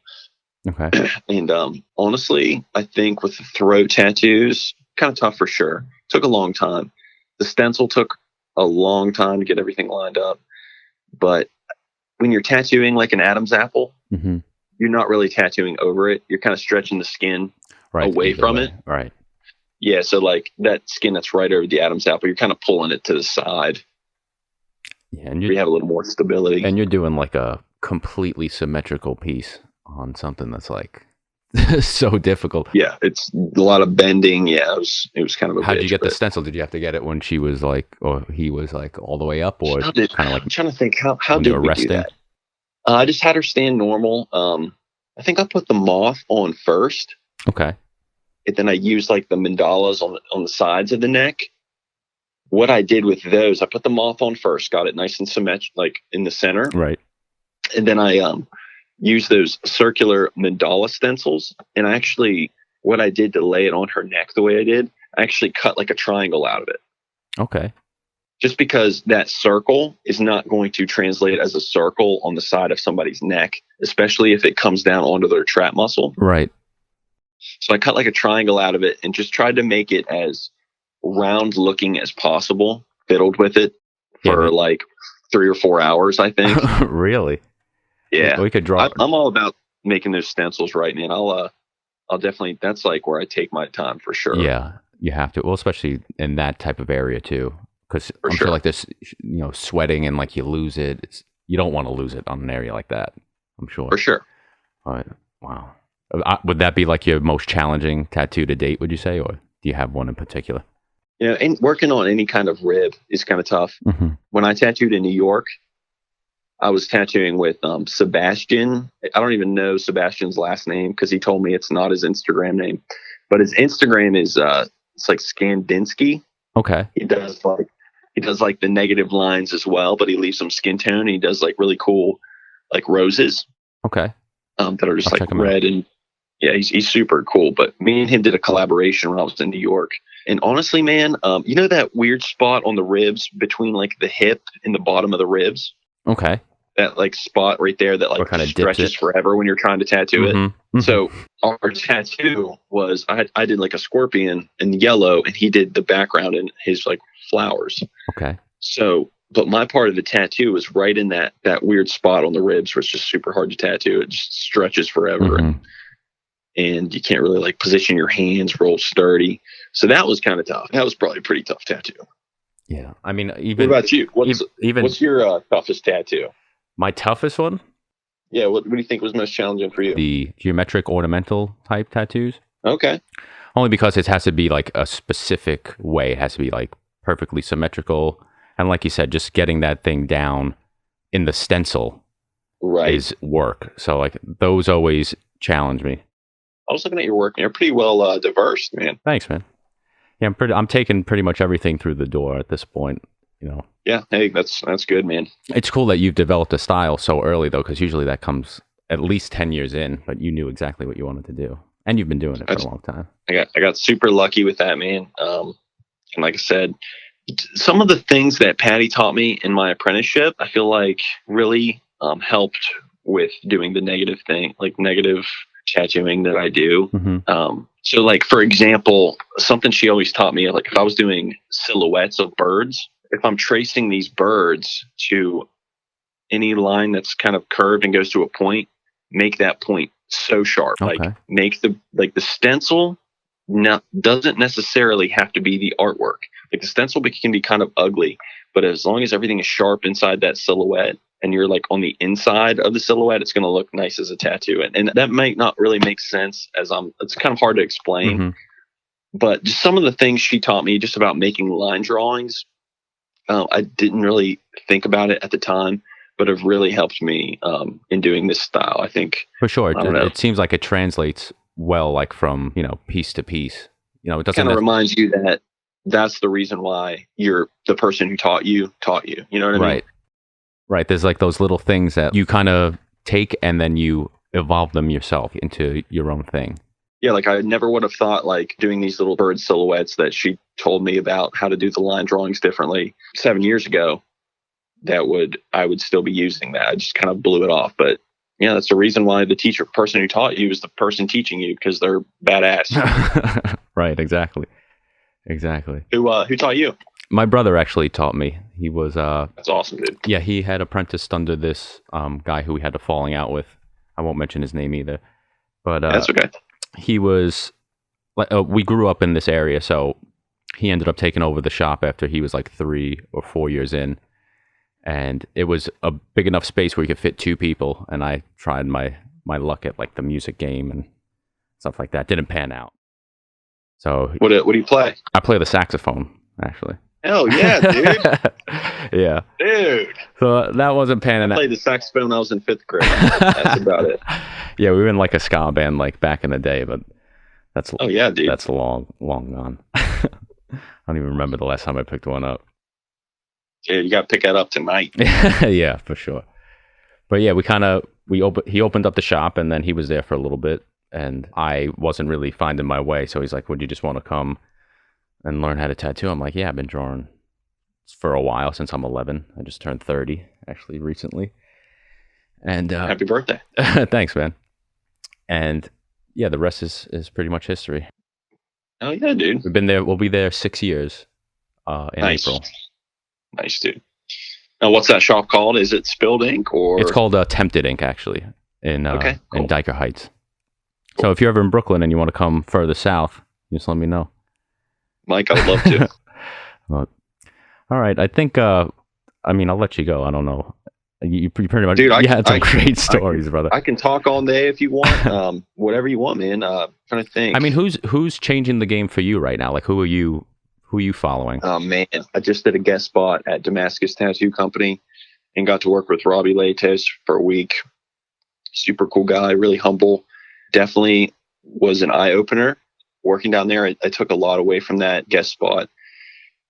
Okay. And honestly, I think with the throat tattoos, kind of tough for sure. Took a long time. The stencil took a long time to get everything lined up. But when you're tattooing like an Adam's apple, mm-hmm. you're not really tattooing over it. You're kind of stretching the skin away from it. Right. Yeah, so like that skin that's right over the Adam's apple, you're kind of pulling it to the side. Yeah, and you have a little more stability. And you're doing like a completely symmetrical piece on something that's like so difficult. Yeah, it's a lot of bending. Yeah, it was kind of a How did you get the stencil? Did you have to get it when she was like, or he was like all the way up, or kind of like? I'm trying to think how did we do that? I just had her stand normal. I think I put the moth on first. Okay. And then I used like the mandalas on the sides of the neck. What I did with those, I put the moth on first, got it nice and symmetric, like in the center. Right. And then I use those circular mandala stencils, and what I did to lay it on her neck the way I did, I actually cut like a triangle out of it. Okay. Just because that circle is not going to translate as a circle on the side of somebody's neck, especially if it comes down onto their trap muscle. Right. So I cut like a triangle out of it and just tried to make it as round looking as possible, fiddled with it for like 3 or 4 hours, I think. Really? Yeah, we could draw. I'm all about making those stencils right, man. I'll definitely. That's like where I take my time for sure. Yeah, you have to. Well, especially in that type of area too, because I'm sure like this, sweating and like you lose it. You don't want to lose it on an area like that. I'm sure. For sure. All right. Wow. Would that be like your most challenging tattoo to date? Would you say, or do you have one in particular? And working on any kind of rib is kind of tough. Mm-hmm. When I tattooed in New York, I was tattooing with Sebastian. I don't even know Sebastian's last name because he told me it's not his Instagram name, but his Instagram is it's like Skandinsky. Okay. He does like the negative lines as well, but he leaves some skin tone. And he does like really cool like roses. Okay. that are just I'll like check him out. red, and yeah, he's super cool. But me and him did a collaboration when I was in New York. And honestly, man, you know that weird spot on the ribs between like the hip and the bottom of the ribs? Okay. That like spot right there that like What kind of dips stretches it? forever when you're trying to tattoo it. Mm-hmm. So our tattoo was I did like a scorpion in yellow, and he did the background in his like flowers. Okay. So, but my part of the tattoo was right in that weird spot on the ribs where it's just super hard to tattoo. It just stretches forever, and you can't really like position your hands real sturdy. So that was kind of tough. That was probably a pretty tough tattoo. Yeah. I mean, even. What about you? What's your toughest tattoo? My toughest one? Yeah. What do you think was most challenging for you? The geometric ornamental type tattoos. Okay. Only because it has to be like a specific way. It has to be like perfectly symmetrical. And like you said, just getting that thing down in the stencil is work. So like those always challenge me. I was looking at your work, and you're pretty well diverse, man. Thanks, man. Yeah, I'm taking pretty much everything through the door at this point, you know. Yeah, hey, that's good, man. It's cool that you've developed a style so early, though, because usually that comes at least 10 years in, but you knew exactly what you wanted to do. And you've been doing it for a long time. I got super lucky with that, man. And like I said, some of the things that Patty taught me in my apprenticeship, I feel like really helped with doing the negative tattooing that I do. So like, for example, something she always taught me, like if I was doing silhouettes of birds, if I'm tracing these birds to any line that's kind of curved and goes to a point, make that point so sharp. Okay. Like make the stencil doesn't necessarily have to be the artwork. Like the stencil can be kind of ugly, but as long as everything is sharp inside that silhouette and you're like on the inside of the silhouette, it's going to look nice as a tattoo. And that might not really make sense it's kind of hard to explain, but just some of the things she taught me just about making line drawings, I didn't really think about it at the time, but have really helped me in doing this style, I think. For sure. It seems like it translates well, like from, piece to piece. It doesn't kind of reminds you that that's the reason why you're the person who taught you. You know what I mean? Right. There's like those little things that you kind of take and then you evolve them yourself into your own thing. Yeah, like I never would have thought like doing these little bird silhouettes that she told me about how to do the line drawings differently 7 years ago. I would still be using that. I just kind of blew it off. But yeah, that's the reason why the person who taught you is the person teaching you, because they're badass. Right, exactly. Who taught you? My brother actually taught me. He was that's awesome, dude. Yeah, he had apprenticed under this guy who we had a falling out with. I won't mention his name either. But that's okay. He was we grew up in this area, so he ended up taking over the shop after he was like 3 or 4 years in. And it was a big enough space where you could fit 2 people. And I tried my luck at like the music game and stuff like that. Didn't pan out. So what do you play? I play the saxophone, actually. Hell yeah, dude. Yeah. Dude. So that wasn't panning out. I played the saxophone when I was in 5th grade. That's about it. Yeah, we were in like a ska band like back in the day, but that's dude. That's long gone. I don't even remember the last time I picked one up. Yeah, you got to pick that up tonight. Yeah, for sure. But yeah, he opened up the shop, and then he was there for a little bit, and I wasn't really finding my way. So he's like, "Would you just want to come and learn how to tattoo?" I'm like, "Yeah, I've been drawing for a while, since I'm 11. I just turned 30 actually recently." And happy birthday! Thanks, man. And yeah, the rest is pretty much history. Oh yeah, dude. We've been there. We'll be there 6 years in April. Nice, dude. Now, what's that shop called? Is it Spilled Ink or? It's called Tempted Ink, actually, in cool. in Dyker Heights. Cool. So if you're ever in Brooklyn and you want to come further south, just let me know. Mike, I would love to. Well, all right. I think. I'll let you go. I don't know. You pretty much. Dude, you had some great stories, brother. I can talk all day if you want. Whatever you want, man. Trying to think. I mean, who's changing the game for you right now? Like, who are you following? Oh man, I just did a guest spot at Damascus Tattoo Company and got to work with Robbie Lates for a week. Super cool guy, really humble. Definitely was an eye opener working down there. I took a lot away from that guest spot.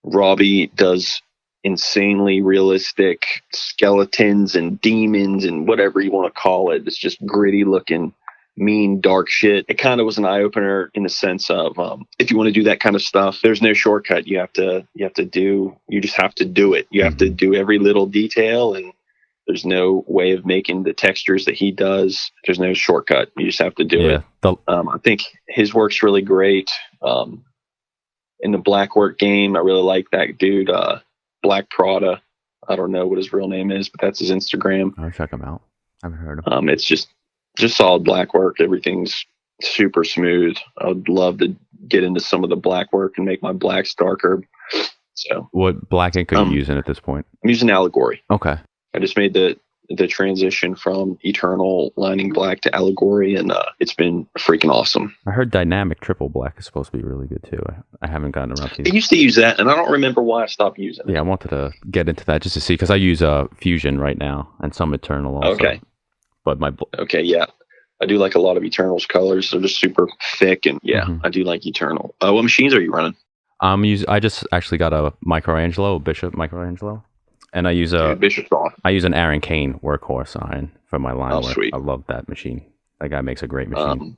Robbie does insanely realistic skeletons and demons and whatever you want to call it. It's just gritty looking, mean, dark shit. It kind of was an eye opener in the sense of if you want to do that kind of stuff, there's no shortcut. You just have to do it. You have to do every little detail, and there's no way of making the textures that he does. There's no shortcut. You just have to do it. I think his work's really great. In the Blackwork game, I really like that dude, Black Prada. I don't know what his real name is, but that's his Instagram. I'll check him out. I've heard of him. It's just solid black work. Everything's super smooth. I would love to get into some of the black work and make my blacks darker. So, what black ink are you using at this point? I'm using Allegory. Okay. I just made the transition from Eternal lining black to Allegory, and it's been freaking awesome. I heard dynamic triple black is supposed to be really good too. I haven't gotten around to it. I used to use that, and I don't remember why I stopped using it. Yeah, I wanted to get into that just to see, because I use Fusion right now and some Eternal also. Okay. But yeah. I do like a lot of Eternal's colors. They're just super thick, and I do like Eternal. What machines are you running? I just actually got a Bishop Michelangelo. And I use an Aaron Kane workhorse iron for my line work. Sweet. I love that machine. That guy makes a great machine.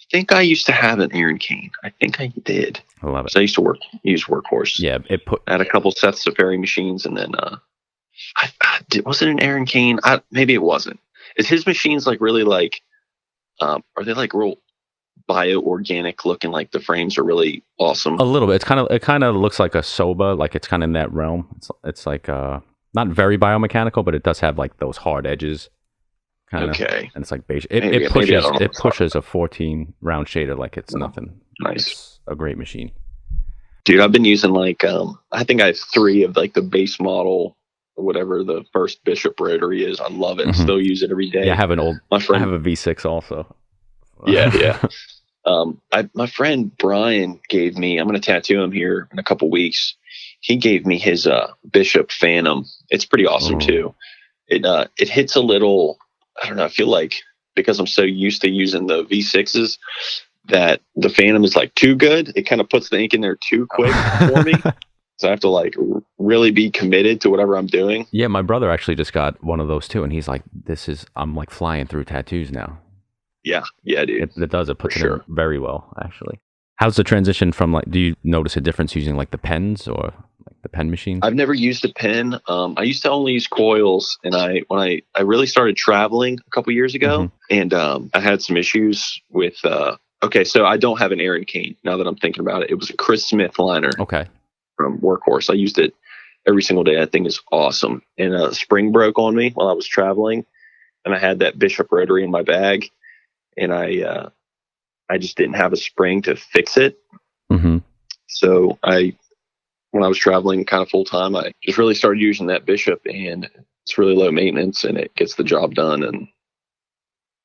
I think I used to have an Aaron Kane. I think I did. I love it. So I used to use workhorse. Yeah, I had a couple Seth Safari machines, and then was it an Aaron Kane? Maybe it wasn't. Is his machines like really like? Are they like real bio-organic looking? Like the frames are really awesome. A little bit. It kind of looks like a Soba, like it's kind of in that realm. It's like not very biomechanical, but it does have like those hard edges. Okay. And it's like beige. It pushes a 14 round shader like it's nothing. Nice. It's a great machine. Dude, I've been using like I think I have 3 of like the base model, whatever the first Bishop rotary is. I love it. Still use it every day. Yeah, I have I have a V6 also. Yeah. My friend Brian gave me, I'm going to tattoo him here in a couple weeks. He gave me his Bishop Phantom. It's pretty awesome too. It hits a little, I don't know, I feel like because I'm so used to using the V6s that the Phantom is like too good. It kind of puts the ink in there too quick for me. So I have to like really be committed to whatever I'm doing. Yeah, my brother actually just got one of those too, and he's like, I'm like flying through tattoos now. Yeah, dude. It does. It puts it in very well, actually. How's the transition from do you notice a difference using like the pens or like the pen machine? I've never used a pen. I used to only use coils, and when I really started traveling a couple years ago, and I had some issues with. So I don't have an Aaron Kane now that I'm thinking about it. It was a Chris Smith liner. Okay. From Workhorse. I used it every single day. I think it's awesome. And a spring broke on me while I was traveling, and I had that Bishop rotary in my bag, and I just didn't have a spring to fix it. So when I was traveling kind of full time, I just really started using that Bishop, and it's really low maintenance and it gets the job done. And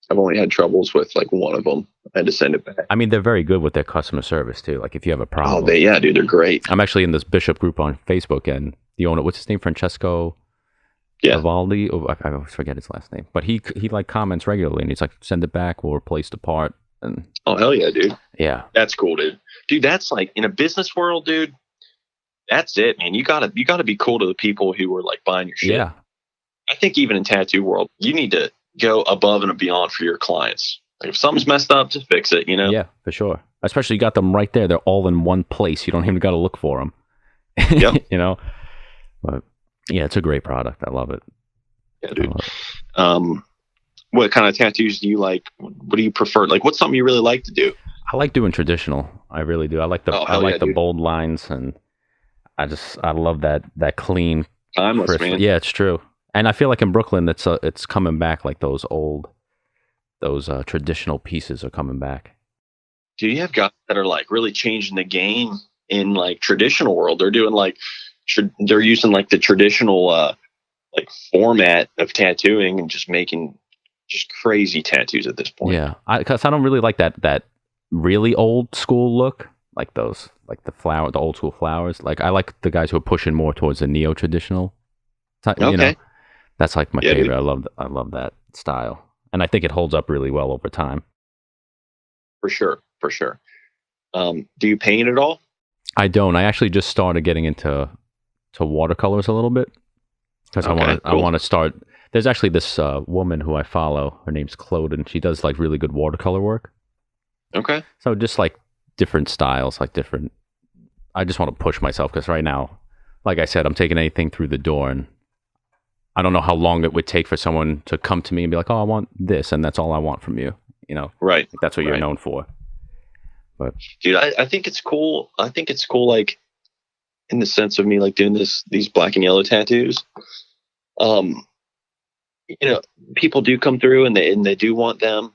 I've only had troubles with like one of them. I had to send it back. I mean, they're very good with their customer service too. Like if you have a problem. Oh, dude, they're great. I'm actually in this Bishop group on Facebook, and the owner, what's his name? Francesco Vivaldi. Oh, I always forget his last name. But he like comments regularly, and he's like, send it back, we'll replace the part. And oh, hell yeah, dude. Yeah. That's cool, dude. Dude, that's like in a business world, dude. That's it, man. You gotta be cool to the people who are like buying your shit. Yeah. I think even in tattoo world, you need to go above and beyond for your clients. Like if something's messed up, just fix it, you know? Yeah, for sure. Especially you got them right there. They're all in one place. You don't even got to look for them. Yep. You know? But yeah, it's a great product. I love it. Yeah, dude. What kind of tattoos do you like? What do you prefer? Like, what's something you really like to do? I like doing traditional. I really do. I like the bold lines, and I love that clean, timeless, crisp. Man. Yeah, it's true. And I feel like in Brooklyn, it's coming back. Like those traditional pieces are coming back. Do you have guys that are like really changing the game in like traditional world? They're doing like they're using like the traditional like format of tattooing and just making just crazy tattoos at this point. Yeah, because I don't really like that really old school look, like those, like the old school flowers. Like I like the guys who are pushing more towards the neo traditional type. Okay. You know, that's like my favorite. Dude. I love that style, and I think it holds up really well over time. For sure. Do you paint at all? I don't. I actually just started getting into to watercolors a little bit because I want to start. There's actually this woman who I follow. Her name's Claude, and she does like really good watercolor work. Okay. So just like different styles, like different. I just want to push myself because right now, like I said, I'm taking anything through the door, and I don't know how long it would take for someone to come to me and be like, "Oh, I want this, and that's all I want from you." You know, right? Like, that's what you're known for. But dude, I think it's cool. I think it's cool, like in the sense of me like doing these black and yellow tattoos. You know, people do come through and they do want them.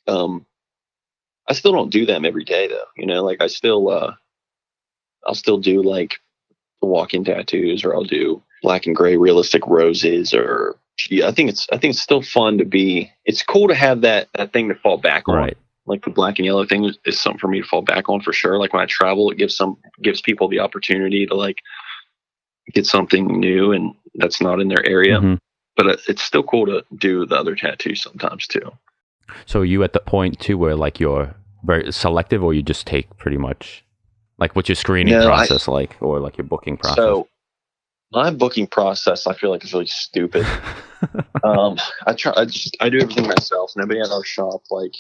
I still don't do them every day though. You know, like I'll still do like the walk-in tattoos, or I'll do black and gray realistic roses, or I think it's still fun to be. It's cool to have that thing to fall back on. right. Like the black and yellow thing is something for me to fall back on for sure. Like when I travel, it gives people the opportunity to like get something new and that's not in their area. Mm-hmm. But it's still cool to do the other tattoos sometimes too. So are you at the point too where like you're very selective, or you just take pretty much like what's your screening process like, or like your booking process? So my booking process, I feel like is really stupid. I do everything myself. Nobody at our shop, like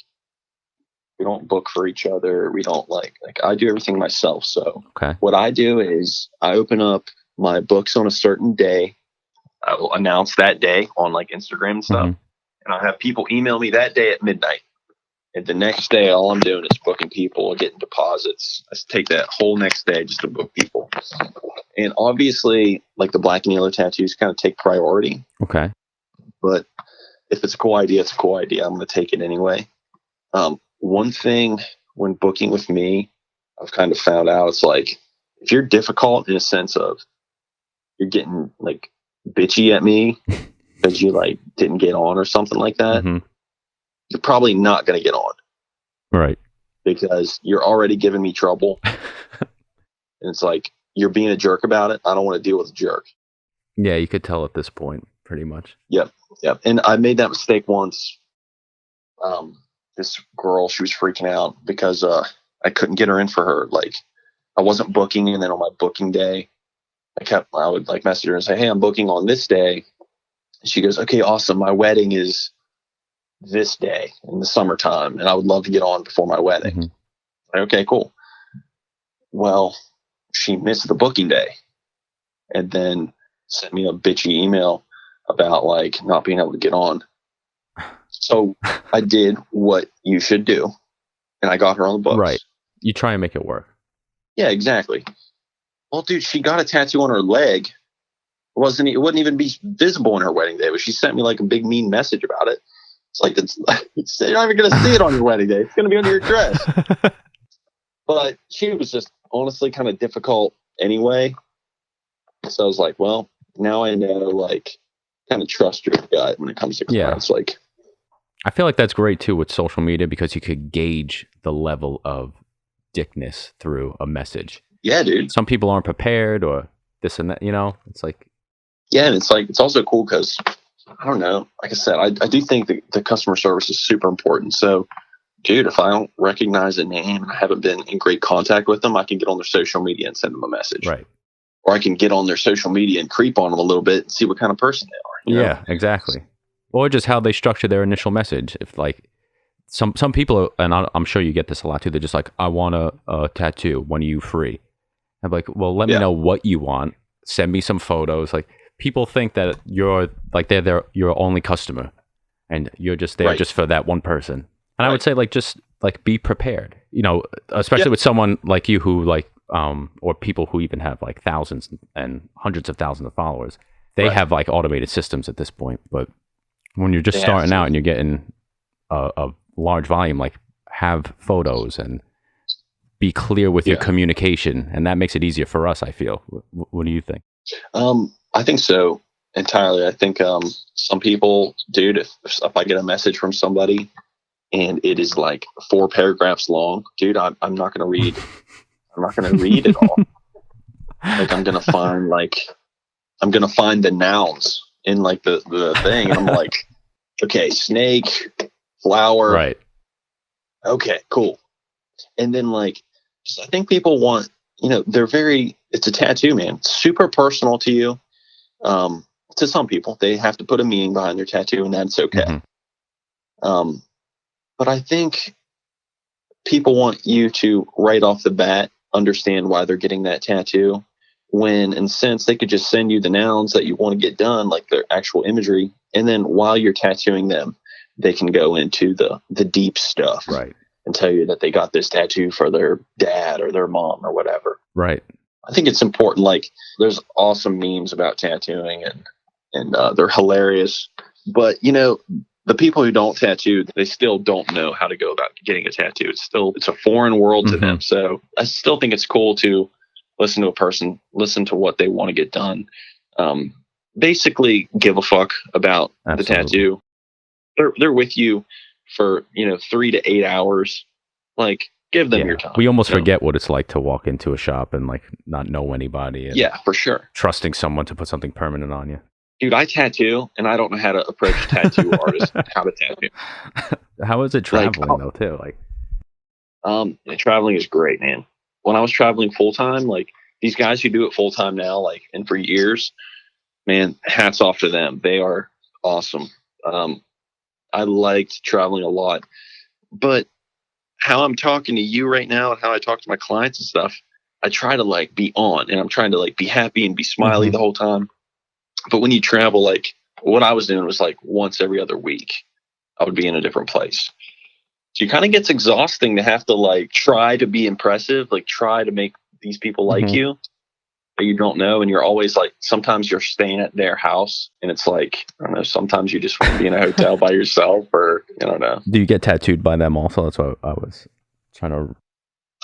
we don't book for each other. We don't like I do everything myself. So what I do is I open up my books on a certain day. I will announce that day on like Instagram and stuff. Mm-hmm. And I'll have people email me that day at midnight. And the next day, all I'm doing is booking people, getting deposits. I take that whole next day just to book people. And obviously, like the black and yellow tattoos kind of take priority. Okay. But if it's a cool idea, it's a cool idea. I'm going to take it anyway. One thing when booking with me, I've kind of found out, it's like, if you're difficult in a sense of you're getting like bitchy at me because you like didn't get on or something like that, mm-hmm. you're probably not going to get on. Right. Because you're already giving me trouble. And it's like, you're being a jerk about it. I don't want to deal with a jerk. Yeah, you could tell at this point, pretty much. Yep. And I made that mistake once. This girl, she was freaking out because I couldn't get her in for her. Like, I wasn't booking, and then on my booking day, I would like message her and say, "Hey, I'm booking on this day." And she goes, "Okay, awesome. My wedding is this day in the summertime, and I would love to get on before my wedding." Mm-hmm. Okay, cool. Well, she missed the booking day and then sent me a bitchy email about like not being able to get on. So I did what you should do, and I got her on the books. Right. You try and make it work. Yeah, exactly. Well, dude, she got a tattoo on her leg. It wouldn't even be visible on her wedding day, but she sent me like a big mean message about it. It's like, you're not even going to see it on your wedding day. It's going to be under your dress. But she was just honestly kind of difficult anyway. So I was like, well, now I know, like, kind of trust your gut when it comes to clients. Yeah. Like, I feel like that's great too with social media because you could gauge the level of dickness through a message. Yeah, dude. Some people aren't prepared or this and that, you know, it's like. Yeah. And it's like, it's also cool because I don't know, like I said, I do think the customer service is super important. So, dude, if I don't recognize a name and I haven't been in great contact with them, I can get on their social media and send them a message. Right. Or I can get on their social media and creep on them a little bit and see what kind of person they are. You know? Exactly. Or just how they structure their initial message. If like some people, and I'm sure you get this a lot too, they're just like, I want a tattoo. When are you free? I'm like, well, let me know what you want. Send me some photos. Like people think that you're like they're your only customer, and you're just there just for that one person. And I would say like just like be prepared. You know, especially with someone like you who like or people who even have like thousands and hundreds of thousands of followers. They have like automated systems at this point, but when you're just starting out and you're getting a large volume, like have photos and be clear with your communication, and that makes it easier for us, I feel. What do you think? I think so entirely. I think some people, dude, if I get a message from somebody and it is like 4 paragraphs long, dude, I'm not going to read. I'm not going to read it all. Like I'm going to find the nouns in like the thing. And I'm like, okay, snake, flower. Right. Okay, cool. And then like, I think people want, you know, they're very it's a tattoo, man. It's super personal to you. To some people, they have to put a meaning behind their tattoo, and that's okay. But I think people want you to right off the bat understand why they're getting that tattoo, when in a sense they could just send you the nouns that you want to get done, like their actual imagery, and then while you're tattooing them, they can go into the deep stuff, right, and tell you that they got this tattoo for their dad or their mom or whatever. Right. I think it's important. Like, there's awesome memes about tattooing, and they're hilarious. But the people who don't tattoo, they still don't know how to go about getting a tattoo. It's a foreign world to them. So I still think it's cool to listen to a person, listen to what they want to get done. Basically give a fuck about the tattoo. They're with you for, 3 to 8 hours. Like, give them your time. We almost forget what it's like to walk into a shop and like not know anybody. And for sure. Trusting someone to put something permanent on you. Dude, I tattoo, and I don't know how to approach tattoo artists, how to tattoo. How is it traveling though, too? Traveling is great, man. When I was traveling full time, like these guys who do it full time now, like, and for years, man, hats off to them. They are awesome. I liked traveling a lot, but how I'm talking to you right now and how I talk to my clients and stuff, I try to like be on, and I'm trying to like be happy and be smiley the whole time. But when you travel, like what I was doing was like once every other week, I would be in a different place. So it kind of gets exhausting to have to like try to be impressive, like try to make these people like you, but you don't know. And you're always like, sometimes you're staying at their house, and it's like, I don't know, sometimes you just want to be in a hotel by yourself, or I don't know. Do you get tattooed by them also? That's what I was trying to.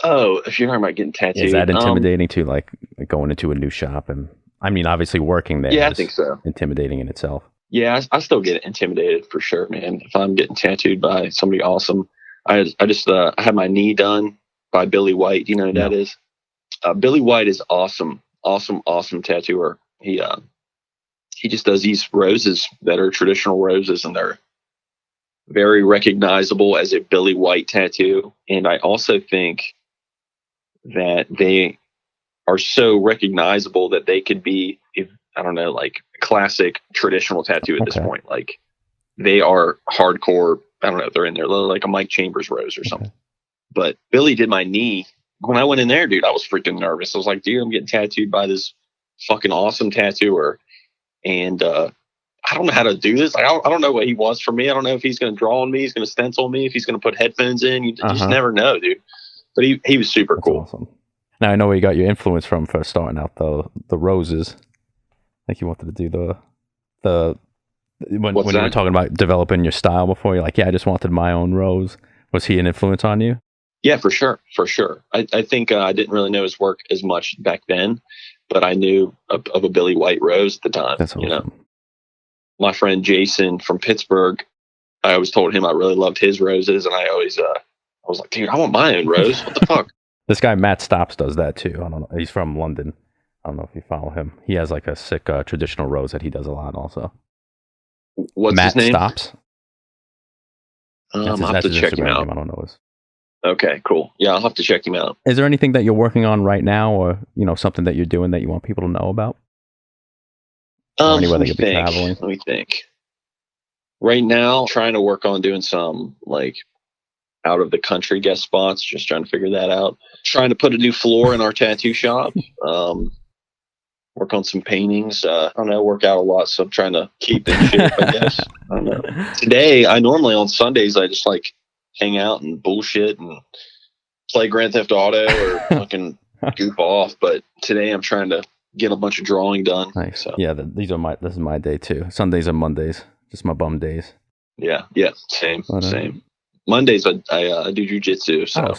Oh, if you're talking about getting tattooed. Is that intimidating to like going into a new shop? And I mean, obviously working there. Yeah, I think so. Intimidating in itself. Yeah, I still get intimidated for sure, man. If I'm getting tattooed by somebody awesome. I had my knee done by Billy White. Do you know who that is? Billy White is awesome tattooer. He just does these roses that are traditional roses, and they're very recognizable as a Billy White tattoo. And I also think that they are so recognizable that they could be, I don't know, like classic traditional tattoo at this point. Like, they are hardcore. I don't know. They're in there like a Mike Chambers rose or something. But Billy did my knee. When I went in there, dude, I was freaking nervous. I was like, dude, I'm getting tattooed by this fucking awesome tattooer. And I don't know how to do this. Like, I don't know what he wants from me. I don't know if he's going to draw on me. He's going to stencil me. If he's going to put headphones in. You just never know, dude. But he was super cool. Awesome. Now I know where you got your influence from for starting out the roses. Like you wanted to do when you were talking about developing your style before, you're like, yeah, I just wanted my own rose. Was he an influence on you? Yeah, for sure. I think I didn't really know his work as much back then, but I knew of a Billy White rose at the time. That's awesome. My friend Jason from Pittsburgh, I always told him I really loved his roses, and I always I was like, dude, I want my own rose. What the fuck? This guy Matt Stops does that too. I don't know. He's from London. I don't know if you follow him. He has like a sick traditional rose that he does a lot also. What's Matt his name? Stops. I'll have to check him out. Name. I don't know his. Okay, cool. Yeah, I'll have to check him out. Is there anything that you're working on right now, or something that you're doing that you want people to know about? Let me think. Right now, trying to work on doing some like out of the country guest spots. Just trying to figure that out. Trying to put a new floor in our tattoo shop. Work on some paintings. I don't know, work out a lot, so I'm trying to keep in shape, I guess. I don't know. Today, I normally on Sundays, I just like hang out and bullshit and play Grand Theft Auto or fucking goof off. But today I'm trying to get a bunch of drawing done. Nice. So. Yeah, this is my day too. Sundays and Mondays, just my bum days. Yeah, same. Mondays I do jujitsu, so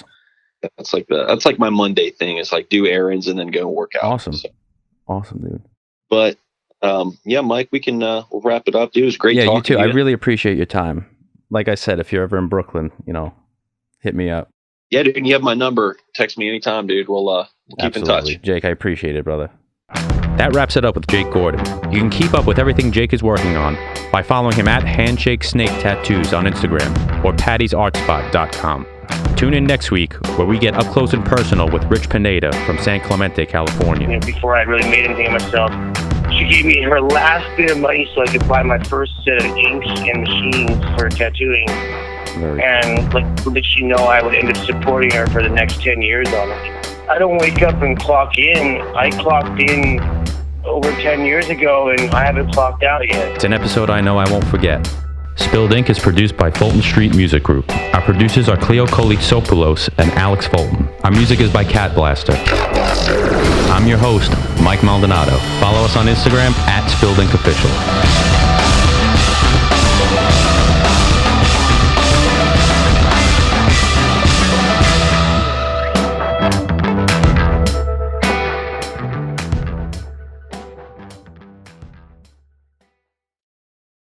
that's like my Monday thing. It's like do errands and then go work out. Awesome. So. Awesome, dude. But yeah, Mike, we can we'll wrap it up, dude. It was great talking you too. to you. I really appreciate your time. Like I said, if you're ever in Brooklyn, hit me up. Yeah, dude, you have my number. Text me anytime, dude. We'll keep in touch. Jake, I appreciate it, brother. That wraps it up with Jake Gordon. You can keep up with everything Jake is working on by following him at Handshake Snake Tattoos on Instagram or pattysartspot.com. Tune in next week where we get up close and personal with Rich Pineda from San Clemente, California. Before I really made anything of myself, she gave me her last bit of money so I could buy my first set of inks and machines for tattooing. And did she know I would end up supporting her for the next 10 years on it? I don't wake up and clock in. I clocked in over 10 years ago and I haven't clocked out yet. It's an episode I know I won't forget. Spilled Ink is produced by Fulton Street Music Group. Our producers are Cleo Kolitsopoulos and Alex Fulton. Our music is by Cat Blaster. I'm your host, Mike Maldonado. Follow us on Instagram @SpilledInkOfficial.